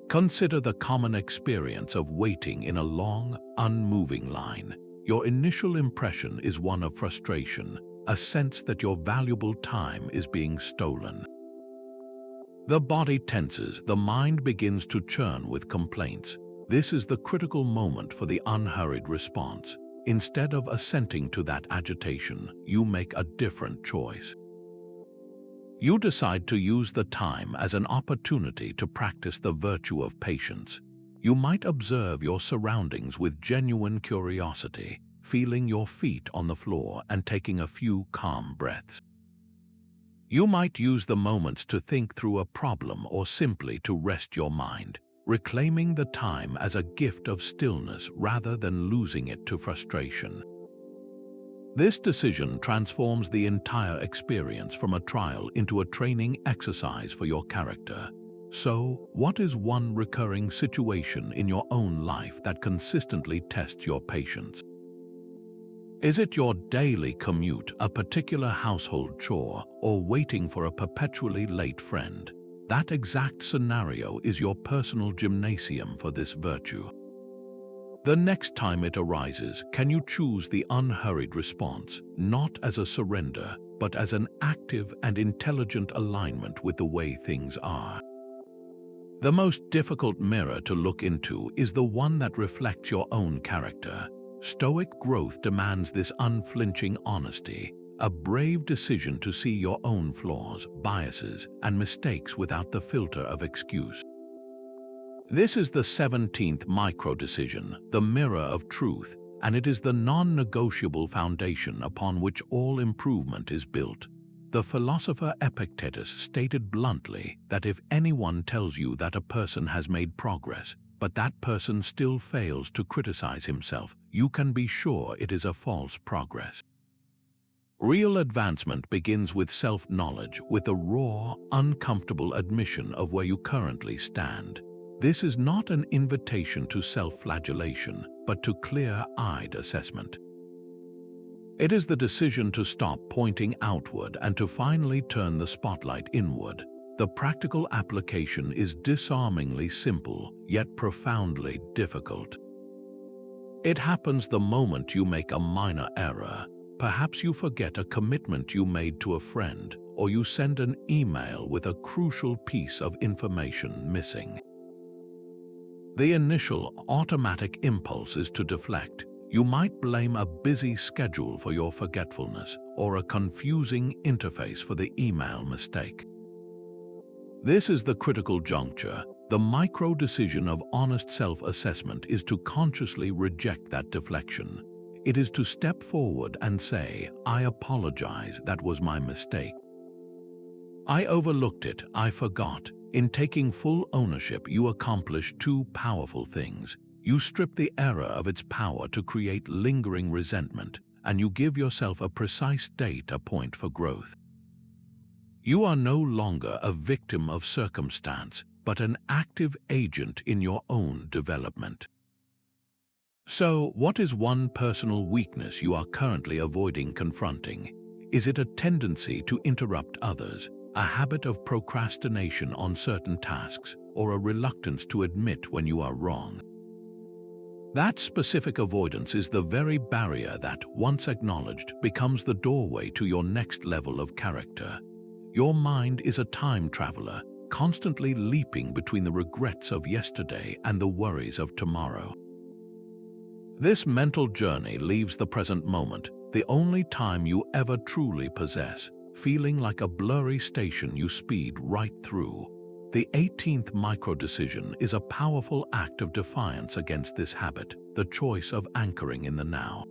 Consider the common experience of waiting in a long, unmoving line. Your initial impression is one of frustration, a sense that your valuable time is being stolen. The body tenses, the mind begins to churn with complaints. This is the critical moment for the unhurried response. Instead of assenting to that agitation, you make a different choice. You decide to use the time as an opportunity to practice the virtue of patience. You might observe your surroundings with genuine curiosity, feeling your feet on the floor and taking a few calm breaths. You might use the moments to think through a problem or simply to rest your mind, reclaiming the time as a gift of stillness rather than losing it to frustration. This decision transforms the entire experience from a trial into a training exercise for your character. So, what is one recurring situation in your own life that consistently tests your patience? Is it your daily commute, a particular household chore, or waiting for a perpetually late friend? That exact scenario is your personal gymnasium for this virtue. The next time it arises, can you choose the unhurried response, not as a surrender, but as an active and intelligent alignment with the way things are? The most difficult mirror to look into is the one that reflects your own character. Stoic growth demands this unflinching honesty, a brave decision to see your own flaws, biases, and mistakes without the filter of excuse. This is the 17th micro-decision, the mirror of truth, and it is the non-negotiable foundation upon which all improvement is built. The philosopher Epictetus stated bluntly that if anyone tells you that a person has made progress, but that person still fails to criticize himself, you can be sure it is a false progress. Real advancement begins with self-knowledge, with a raw, uncomfortable admission of where you currently stand. This is not an invitation to self-flagellation, but to clear-eyed assessment. It is the decision to stop pointing outward and to finally turn the spotlight inward. The practical application is disarmingly simple, yet profoundly difficult. It happens the moment you make a minor error. Perhaps you forget a commitment you made to a friend, or you send an email with a crucial piece of information missing. The initial automatic impulse is to deflect. You might blame a busy schedule for your forgetfulness, or a confusing interface for the email mistake. This is the critical juncture. The micro-decision of honest self-assessment is to consciously reject that deflection. It is to step forward and say, "I apologize, that was my mistake. I overlooked it, I forgot." In taking full ownership, you accomplish two powerful things. You strip the error of its power to create lingering resentment, and you give yourself a precise data point for growth. You are no longer a victim of circumstance, but an active agent in your own development. So, what is one personal weakness you are currently avoiding confronting? Is it a tendency to interrupt others, a habit of procrastination on certain tasks, or a reluctance to admit when you are wrong? That specific avoidance is the very barrier that, once acknowledged, becomes the doorway to your next level of character. Your mind is a time traveler, constantly leaping between the regrets of yesterday and the worries of tomorrow. This mental journey leaves the present moment, the only time you ever truly possess, feeling like a blurry station you speed right through. The 18th micro-decision is a powerful act of defiance against this habit, the choice of anchoring in the now.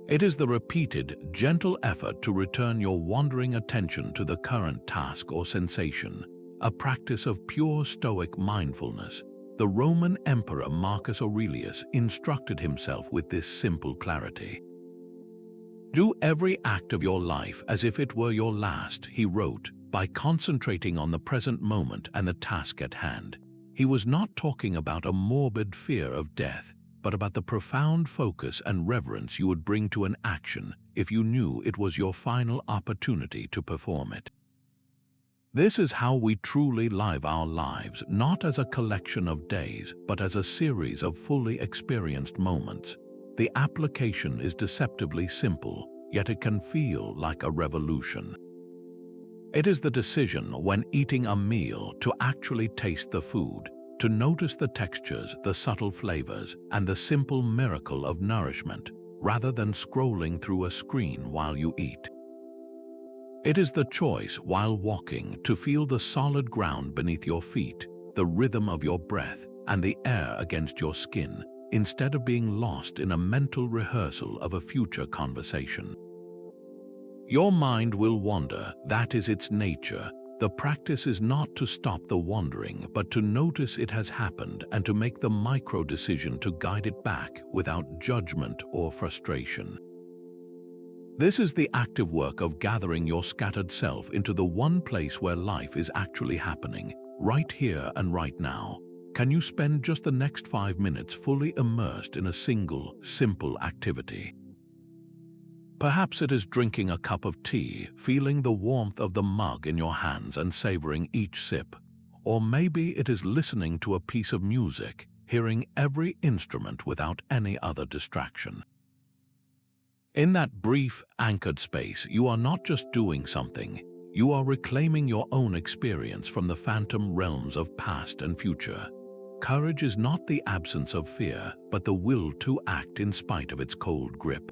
It is the repeated, gentle effort to return your wandering attention to the current task or sensation, a practice of pure Stoic mindfulness. The Roman Emperor Marcus Aurelius instructed himself with this simple clarity. "Do every act of your life as if it were your last," he wrote, by concentrating on the present moment and the task at hand. He was not talking about a morbid fear of death, but about the profound focus and reverence you would bring to an action if you knew it was your final opportunity to perform it. This is how we truly live our lives, not as a collection of days, but as a series of fully experienced moments. The application is deceptively simple, yet it can feel like a revolution. It is the decision when eating a meal to actually taste the food, to notice the textures, the subtle flavors, and the simple miracle of nourishment, rather than scrolling through a screen while you eat. It is the choice while walking to feel the solid ground beneath your feet, the rhythm of your breath, and the air against your skin, instead of being lost in a mental rehearsal of a future conversation. Your mind will wander, that is its nature. The practice is not to stop the wandering, but to notice it has happened and to make the micro-decision to guide it back without judgment or frustration. This is the active work of gathering your scattered self into the one place where life is actually happening, right here and right now. Can you spend just the next 5 minutes fully immersed in a single, simple activity? Perhaps it is drinking a cup of tea, feeling the warmth of the mug in your hands and savoring each sip. Or maybe it is listening to a piece of music, hearing every instrument without any other distraction. In that brief, anchored space, you are not just doing something, you are reclaiming your own experience from the phantom realms of past and future. Courage is not the absence of fear, but the will to act in spite of its cold grip.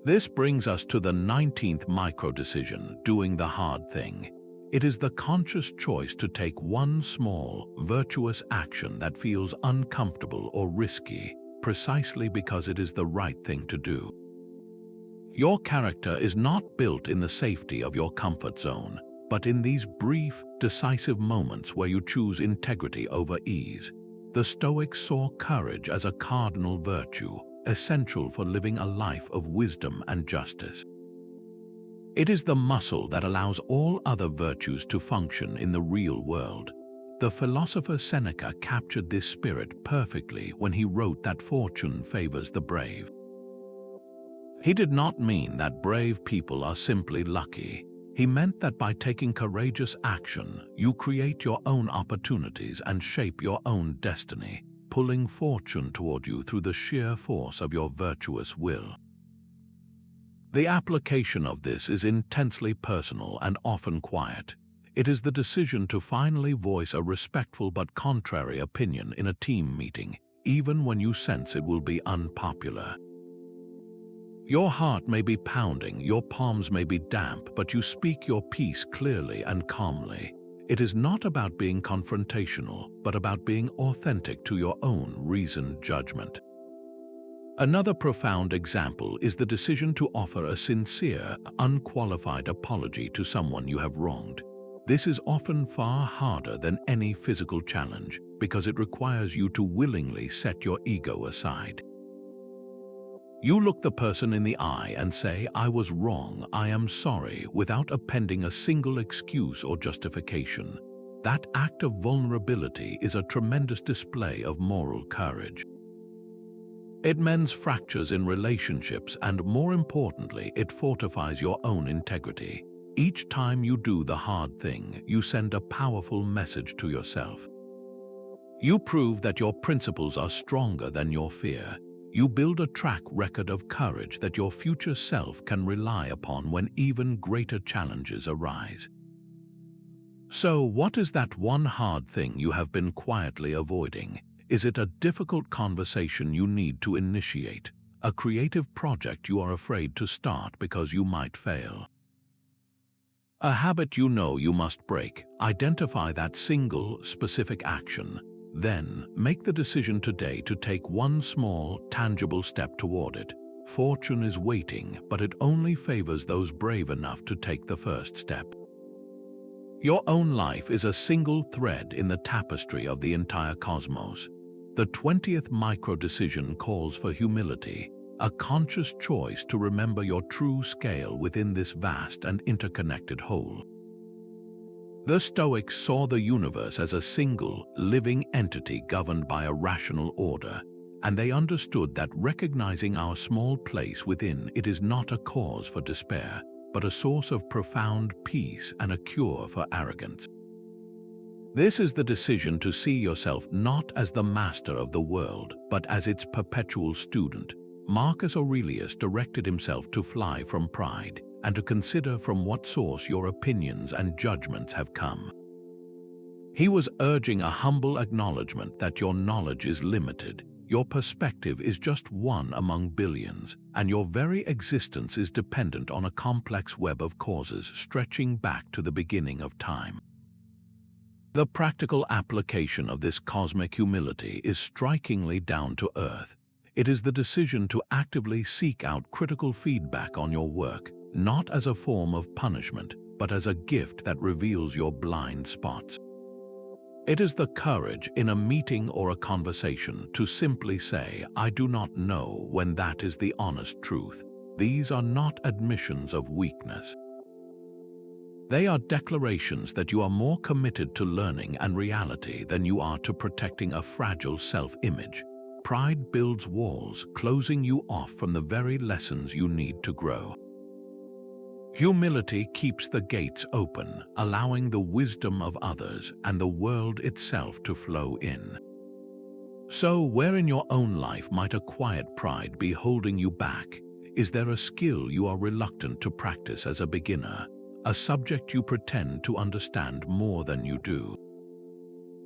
This brings us to the 19th micro-decision, doing the hard thing. It is the conscious choice to take one small, virtuous action that feels uncomfortable or risky, precisely because it is the right thing to do. Your character is not built in the safety of your comfort zone, but in these brief, decisive moments where you choose integrity over ease. The Stoics saw courage as a cardinal virtue, essential for living a life of wisdom and justice. It is the muscle that allows all other virtues to function in the real world. The philosopher Seneca captured this spirit perfectly when he wrote that fortune favors the brave. He did not mean that brave people are simply lucky. He meant that by taking courageous action, you create your own opportunities and shape your own destiny, pulling fortune toward you through the sheer force of your virtuous will. The application of this is intensely personal and often quiet. It is the decision to finally voice a respectful but contrary opinion in a team meeting, even when you sense it will be unpopular. Your heart may be pounding, your palms may be damp, but you speak your piece clearly and calmly. It is not about being confrontational, but about being authentic to your own reasoned judgment. Another profound example is the decision to offer a sincere, unqualified apology to someone you have wronged. This is often far harder than any physical challenge because it requires you to willingly set your ego aside. You look the person in the eye and say, "I was wrong, I am sorry," without appending a single excuse or justification. That act of vulnerability is a tremendous display of moral courage. It mends fractures in relationships and, more importantly, it fortifies your own integrity. Each time you do the hard thing, you send a powerful message to yourself. You prove that your principles are stronger than your fear. You build a track record of courage that your future self can rely upon when even greater challenges arise. So, what is that one hard thing you have been quietly avoiding? Is it a difficult conversation you need to initiate? A creative project you are afraid to start because you might fail? A habit you know you must break? Identify that single, specific action. Then, make the decision today to take one small, tangible step toward it. Fortune is waiting, but it only favors those brave enough to take the first step. Your own life is a single thread in the tapestry of the entire cosmos. The 20th micro-decision calls for humility, a conscious choice to remember your true scale within this vast and interconnected whole. The Stoics saw the universe as a single, living entity governed by a rational order, and they understood that recognizing our small place within it is not a cause for despair, but a source of profound peace and a cure for arrogance. This is the decision to see yourself not as the master of the world, but as its perpetual student. Marcus Aurelius directed himself to fly from pride and to consider from what source your opinions and judgments have come. He was urging a humble acknowledgement that your knowledge is limited, your perspective is just one among billions, and your very existence is dependent on a complex web of causes stretching back to the beginning of time. The practical application of this cosmic humility is strikingly down to earth. It is the decision to actively seek out critical feedback on your work, not as a form of punishment, but as a gift that reveals your blind spots. It is the courage in a meeting or a conversation to simply say, "I do not know," when that is the honest truth. These are not admissions of weakness. They are declarations that you are more committed to learning and reality than you are to protecting a fragile self-image. Pride builds walls, closing you off from the very lessons you need to grow. Humility keeps the gates open, allowing the wisdom of others and the world itself to flow in. So, where in your own life might a quiet pride be holding you back? Is there a skill you are reluctant to practice as a beginner? A subject you pretend to understand more than you do?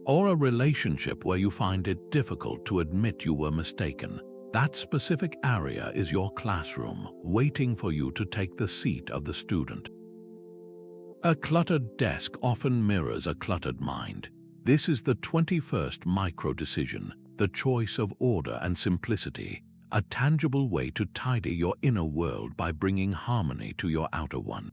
Or a relationship where you find it difficult to admit you were mistaken? That specific area is your classroom, waiting for you to take the seat of the student. A cluttered desk often mirrors a cluttered mind. This is the 21st micro-decision, the choice of order and simplicity, a tangible way to tidy your inner world by bringing harmony to your outer one.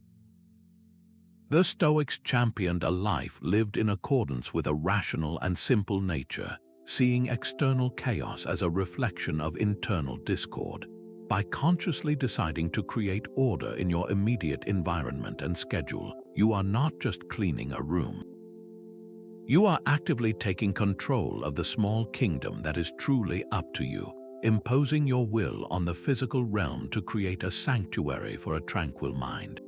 The Stoics championed a life lived in accordance with a rational and simple nature, seeing external chaos as a reflection of internal discord. By consciously deciding to create order in your immediate environment and schedule, you are not just cleaning a room. You are actively taking control of the small kingdom that is truly up to you, imposing your will on the physical realm to create a sanctuary for a tranquil mind.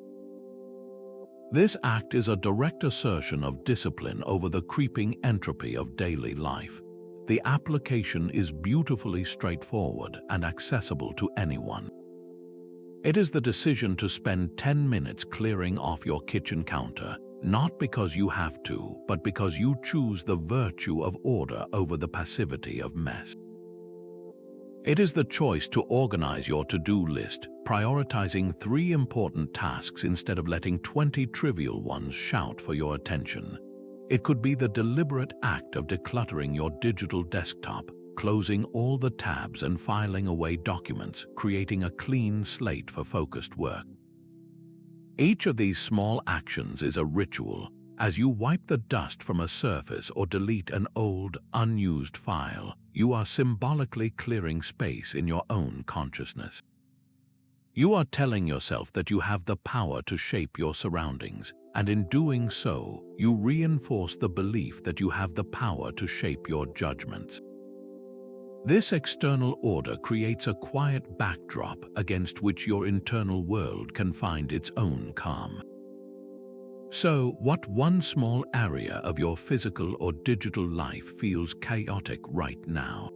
This act is a direct assertion of discipline over the creeping entropy of daily life. The application is beautifully straightforward and accessible to anyone. It is the decision to spend 10 minutes clearing off your kitchen counter, not because you have to, but because you choose the virtue of order over the passivity of mess. It is the choice to organize your to-do list, prioritizing 3 important tasks instead of letting 20 trivial ones shout for your attention. It could be the deliberate act of decluttering your digital desktop, closing all the tabs and filing away documents, creating a clean slate for focused work. Each of these small actions is a ritual. As you wipe the dust from a surface or delete an old, unused file, you are symbolically clearing space in your own consciousness. You are telling yourself that you have the power to shape your surroundings, and in doing so, you reinforce the belief that you have the power to shape your judgments. This external order creates a quiet backdrop against which your internal world can find its own calm. So, what one small area of your physical or digital life feels chaotic right now?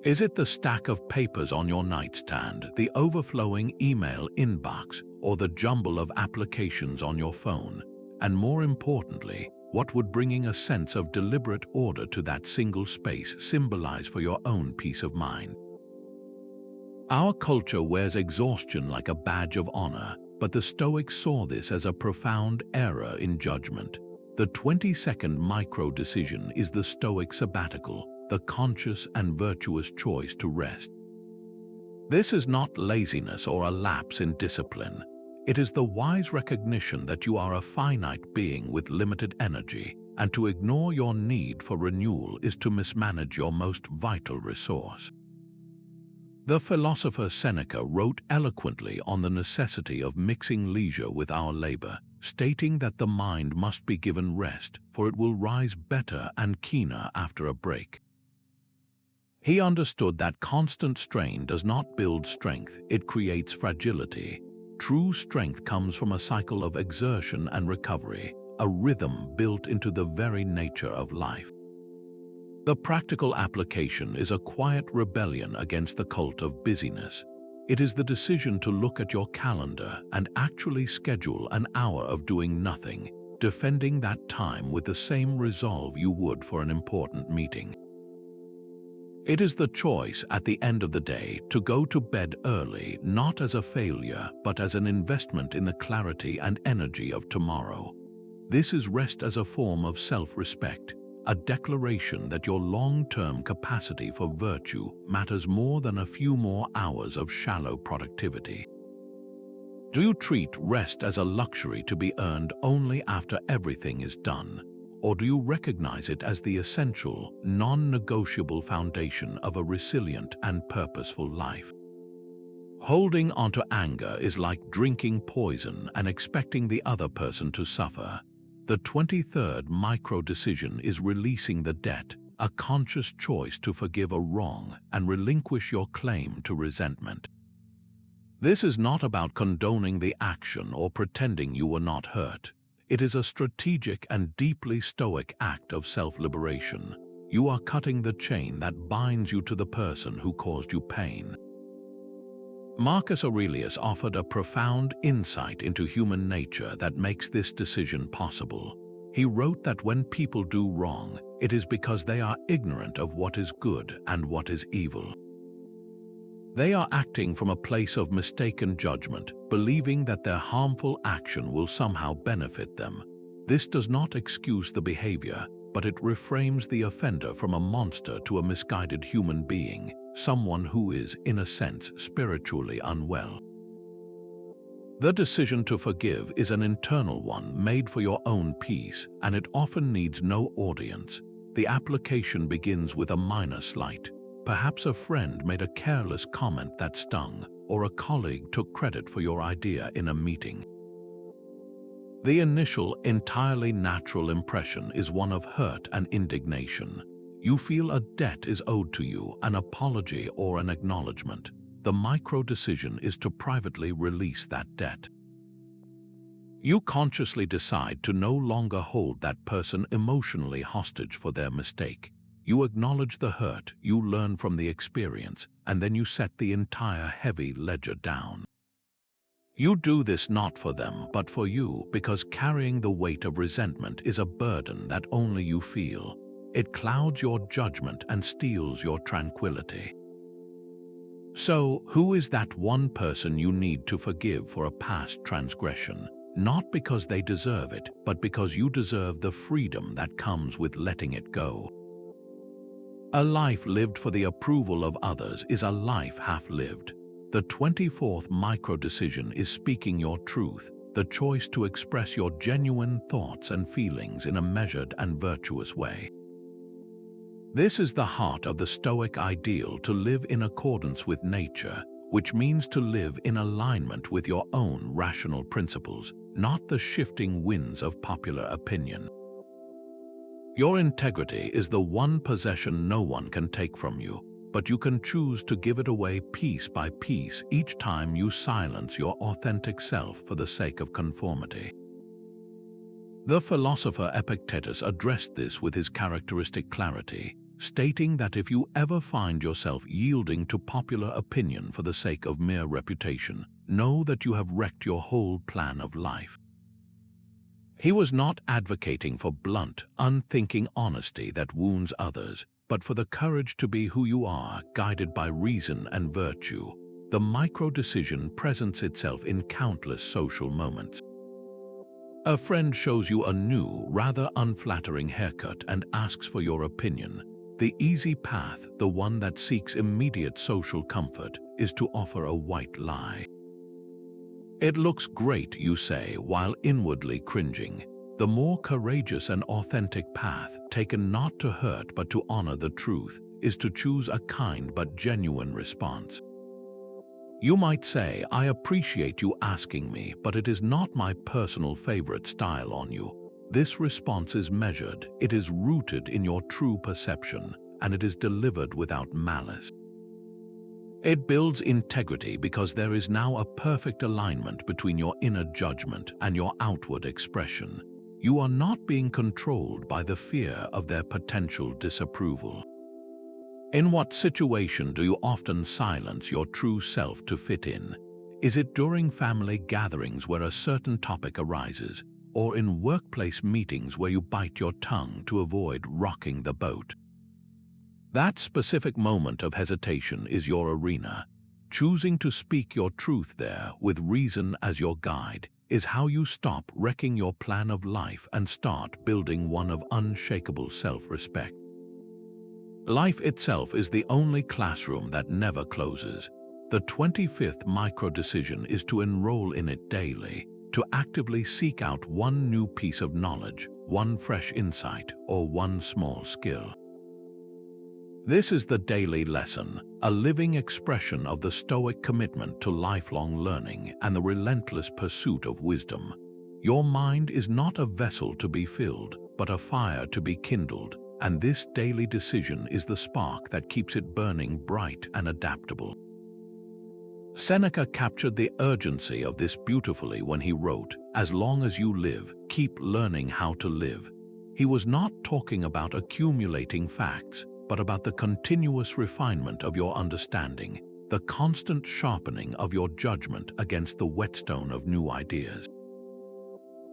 Is it the stack of papers on your nightstand, the overflowing email inbox, or the jumble of applications on your phone? And more importantly, what would bringing a sense of deliberate order to that single space symbolize for your own peace of mind? Our culture wears exhaustion like a badge of honor, but the Stoics saw this as a profound error in judgment. The 20-second micro-decision is the Stoic Sabbatical, the conscious and virtuous choice to rest. This is not laziness or a lapse in discipline. It is the wise recognition that you are a finite being with limited energy, and to ignore your need for renewal is to mismanage your most vital resource. The philosopher Seneca wrote eloquently on the necessity of mixing leisure with our labor, stating that the mind must be given rest, for it will rise better and keener after a break. He understood that constant strain does not build strength, it creates fragility. True strength comes from a cycle of exertion and recovery, a rhythm built into the very nature of life. The practical application is a quiet rebellion against the cult of busyness. It is the decision to look at your calendar and actually schedule an hour of doing nothing, defending that time with the same resolve you would for an important meeting. It is the choice at the end of the day to go to bed early, not as a failure, but as an investment in the clarity and energy of tomorrow. This is rest as a form of self-respect, a declaration that your long-term capacity for virtue matters more than a few more hours of shallow productivity. Do you treat rest as a luxury to be earned only after everything is done? Or do you recognize it as the essential, non-negotiable foundation of a resilient and purposeful life? Holding onto anger is like drinking poison and expecting the other person to suffer. The 23rd micro-decision is releasing the debt, a conscious choice to forgive a wrong and relinquish your claim to resentment. This is not about condoning the action or pretending you were not hurt. It is a strategic and deeply Stoic act of self-liberation. You are cutting the chain that binds you to the person who caused you pain. Marcus Aurelius offered a profound insight into human nature that makes this decision possible. He wrote that when people do wrong, it is because they are ignorant of what is good and what is evil. They are acting from a place of mistaken judgment, believing that their harmful action will somehow benefit them. This does not excuse the behavior, but it reframes the offender from a monster to a misguided human being, someone who is, in a sense, spiritually unwell. The decision to forgive is an internal one made for your own peace, and it often needs no audience. The application begins with a minor slight. Perhaps a friend made a careless comment that stung, or a colleague took credit for your idea in a meeting. The initial, entirely natural impression is one of hurt and indignation. You feel a debt is owed to you, an apology or an acknowledgement. The micro-decision is to privately release that debt. You consciously decide to no longer hold that person emotionally hostage for their mistake. You acknowledge the hurt, you learn from the experience, and then you set the entire heavy ledger down. You do this not for them, but for you, because carrying the weight of resentment is a burden that only you feel. It clouds your judgment and steals your tranquility. So, who is that one person you need to forgive for a past transgression? Not because they deserve it, but because you deserve the freedom that comes with letting it go. A life lived for the approval of others is a life half-lived. The 24th micro-decision is speaking your truth, the choice to express your genuine thoughts and feelings in a measured and virtuous way. This is the heart of the Stoic ideal, to live in accordance with nature, which means to live in alignment with your own rational principles, not the shifting winds of popular opinion. Your integrity is the one possession no one can take from you, but you can choose to give it away piece by piece each time you silence your authentic self for the sake of conformity. The philosopher Epictetus addressed this with his characteristic clarity, stating that if you ever find yourself yielding to popular opinion for the sake of mere reputation, know that you have wrecked your whole plan of life. He was not advocating for blunt, unthinking honesty that wounds others, but for the courage to be who you are, guided by reason and virtue. The micro-decision presents itself in countless social moments. A friend shows you a new, rather unflattering haircut and asks for your opinion. The easy path, the one that seeks immediate social comfort, is to offer a white lie. It looks great, you say, while inwardly cringing. The more courageous and authentic path, taken not to hurt but to honor the truth, is to choose a kind but genuine response. You might say, I appreciate you asking me, but it is not my personal favorite style on you. This response is measured, it is rooted in your true perception, and it is delivered without malice. It builds integrity because there is now a perfect alignment between your inner judgment and your outward expression. You are not being controlled by the fear of their potential disapproval. In what situation do you often silence your true self to fit in? Is it during family gatherings where a certain topic arises, or in workplace meetings where you bite your tongue to avoid rocking the boat? That specific moment of hesitation is your arena. Choosing to speak your truth there, with reason as your guide, is how you stop wrecking your plan of life and start building one of unshakable self-respect. Life itself is the only classroom that never closes. The 25th micro-decision is to enroll in it daily, to actively seek out one new piece of knowledge, one fresh insight, or one small skill. This is the daily lesson, a living expression of the Stoic commitment to lifelong learning and the relentless pursuit of wisdom. Your mind is not a vessel to be filled, but a fire to be kindled, and this daily decision is the spark that keeps it burning bright and adaptable. Seneca captured the urgency of this beautifully when he wrote, "As long as you live, keep learning how to live." He was not talking about accumulating facts, but about the continuous refinement of your understanding, the constant sharpening of your judgment against the whetstone of new ideas.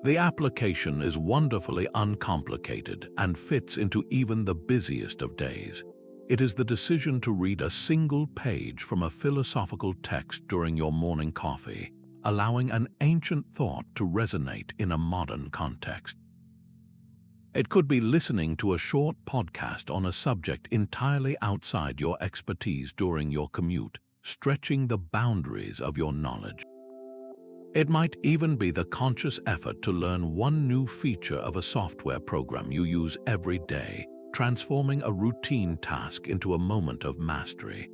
The application is wonderfully uncomplicated and fits into even the busiest of days. It is the decision to read a single page from a philosophical text during your morning coffee, allowing an ancient thought to resonate in a modern context. It could be listening to a short podcast on a subject entirely outside your expertise during your commute, stretching the boundaries of your knowledge. It might even be the conscious effort to learn one new feature of a software program you use every day, transforming a routine task into a moment of mastery.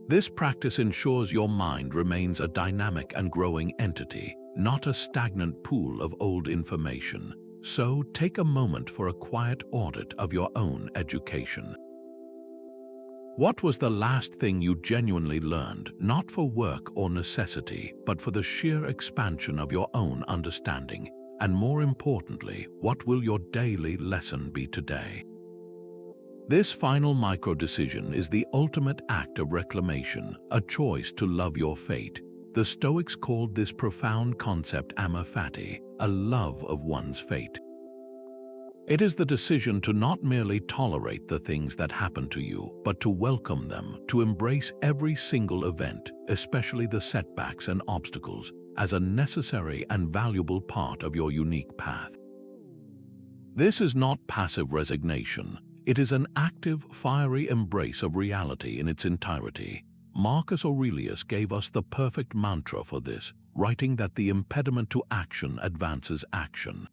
This practice ensures your mind remains a dynamic and growing entity, not a stagnant pool of old information. So take a moment for a quiet audit of your own education. What was the last thing you genuinely learned, not for work or necessity, but for the sheer expansion of your own understanding? And more importantly, what will your daily lesson be today? This final micro-decision is the ultimate act of reclamation, a choice to love your fate. The Stoics called this profound concept amor fati, a love of one's fate. It is the decision to not merely tolerate the things that happen to you, but to welcome them, to embrace every single event, especially the setbacks and obstacles, as a necessary and valuable part of your unique path. This is not passive resignation. It is an active, fiery embrace of reality in its entirety. Marcus Aurelius gave us the perfect mantra for this, writing that the impediment to action advances action.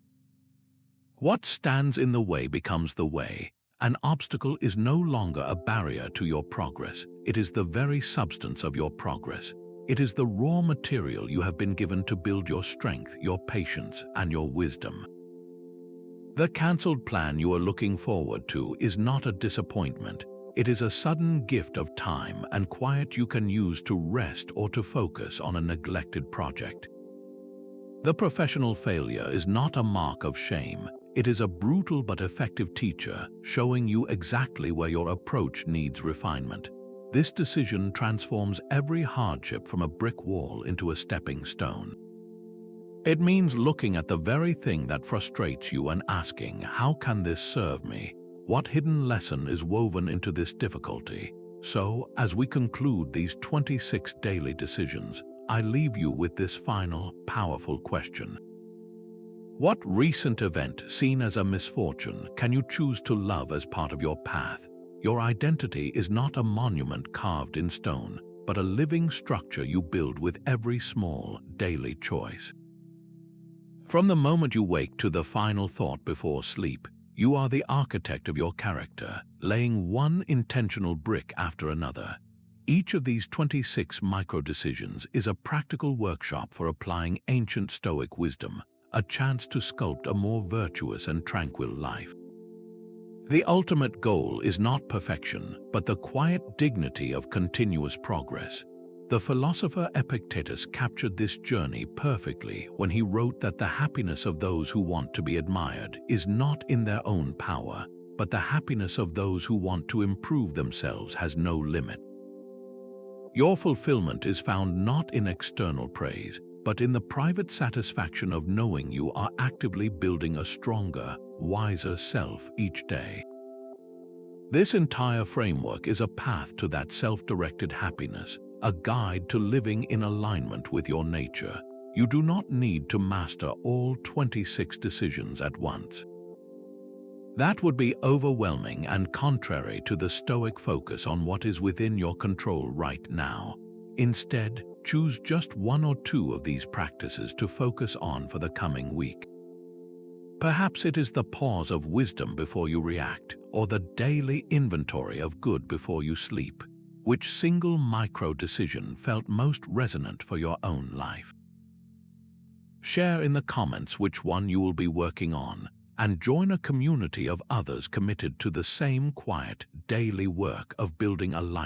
What stands in the way becomes the way. An obstacle is no longer a barrier to your progress. It is the very substance of your progress. It is the raw material you have been given to build your strength, your patience, and your wisdom. The cancelled plan you are looking forward to is not a disappointment. It is a sudden gift of time and quiet you can use to rest or to focus on a neglected project. The professional failure is not a mark of shame. It is a brutal but effective teacher, showing you exactly where your approach needs refinement. This decision transforms every hardship from a brick wall into a stepping stone. It means looking at the very thing that frustrates you and asking, how can this serve me? What hidden lesson is woven into this difficulty? So, as we conclude these 26 daily decisions, I leave you with this final, powerful question. What recent event, seen as a misfortune, can you choose to love as part of your path? Your identity is not a monument carved in stone, but a living structure you build with every small, daily choice. From the moment you wake to the final thought before sleep, you are the architect of your character, laying one intentional brick after another. Each of these 26 micro-decisions is a practical workshop for applying ancient Stoic wisdom, a chance to sculpt a more virtuous and tranquil life. The ultimate goal is not perfection, but the quiet dignity of continuous progress. The philosopher Epictetus captured this journey perfectly when he wrote that the happiness of those who want to be admired is not in their own power, but the happiness of those who want to improve themselves has no limit. Your fulfillment is found not in external praise, but in the private satisfaction of knowing you are actively building a stronger, wiser self each day. This entire framework is a path to that self-directed happiness, a guide to living in alignment with your nature. You do not need to master all 26 decisions at once. That would be overwhelming and contrary to the Stoic focus on what is within your control right now. Instead, choose just one or two of these practices to focus on for the coming week. Perhaps it is the pause of wisdom before you react, or the daily inventory of good before you sleep. Which single micro-decision felt most resonant for your own life? Share in the comments which one you will be working on, and join a community of others committed to the same quiet, daily work of building a life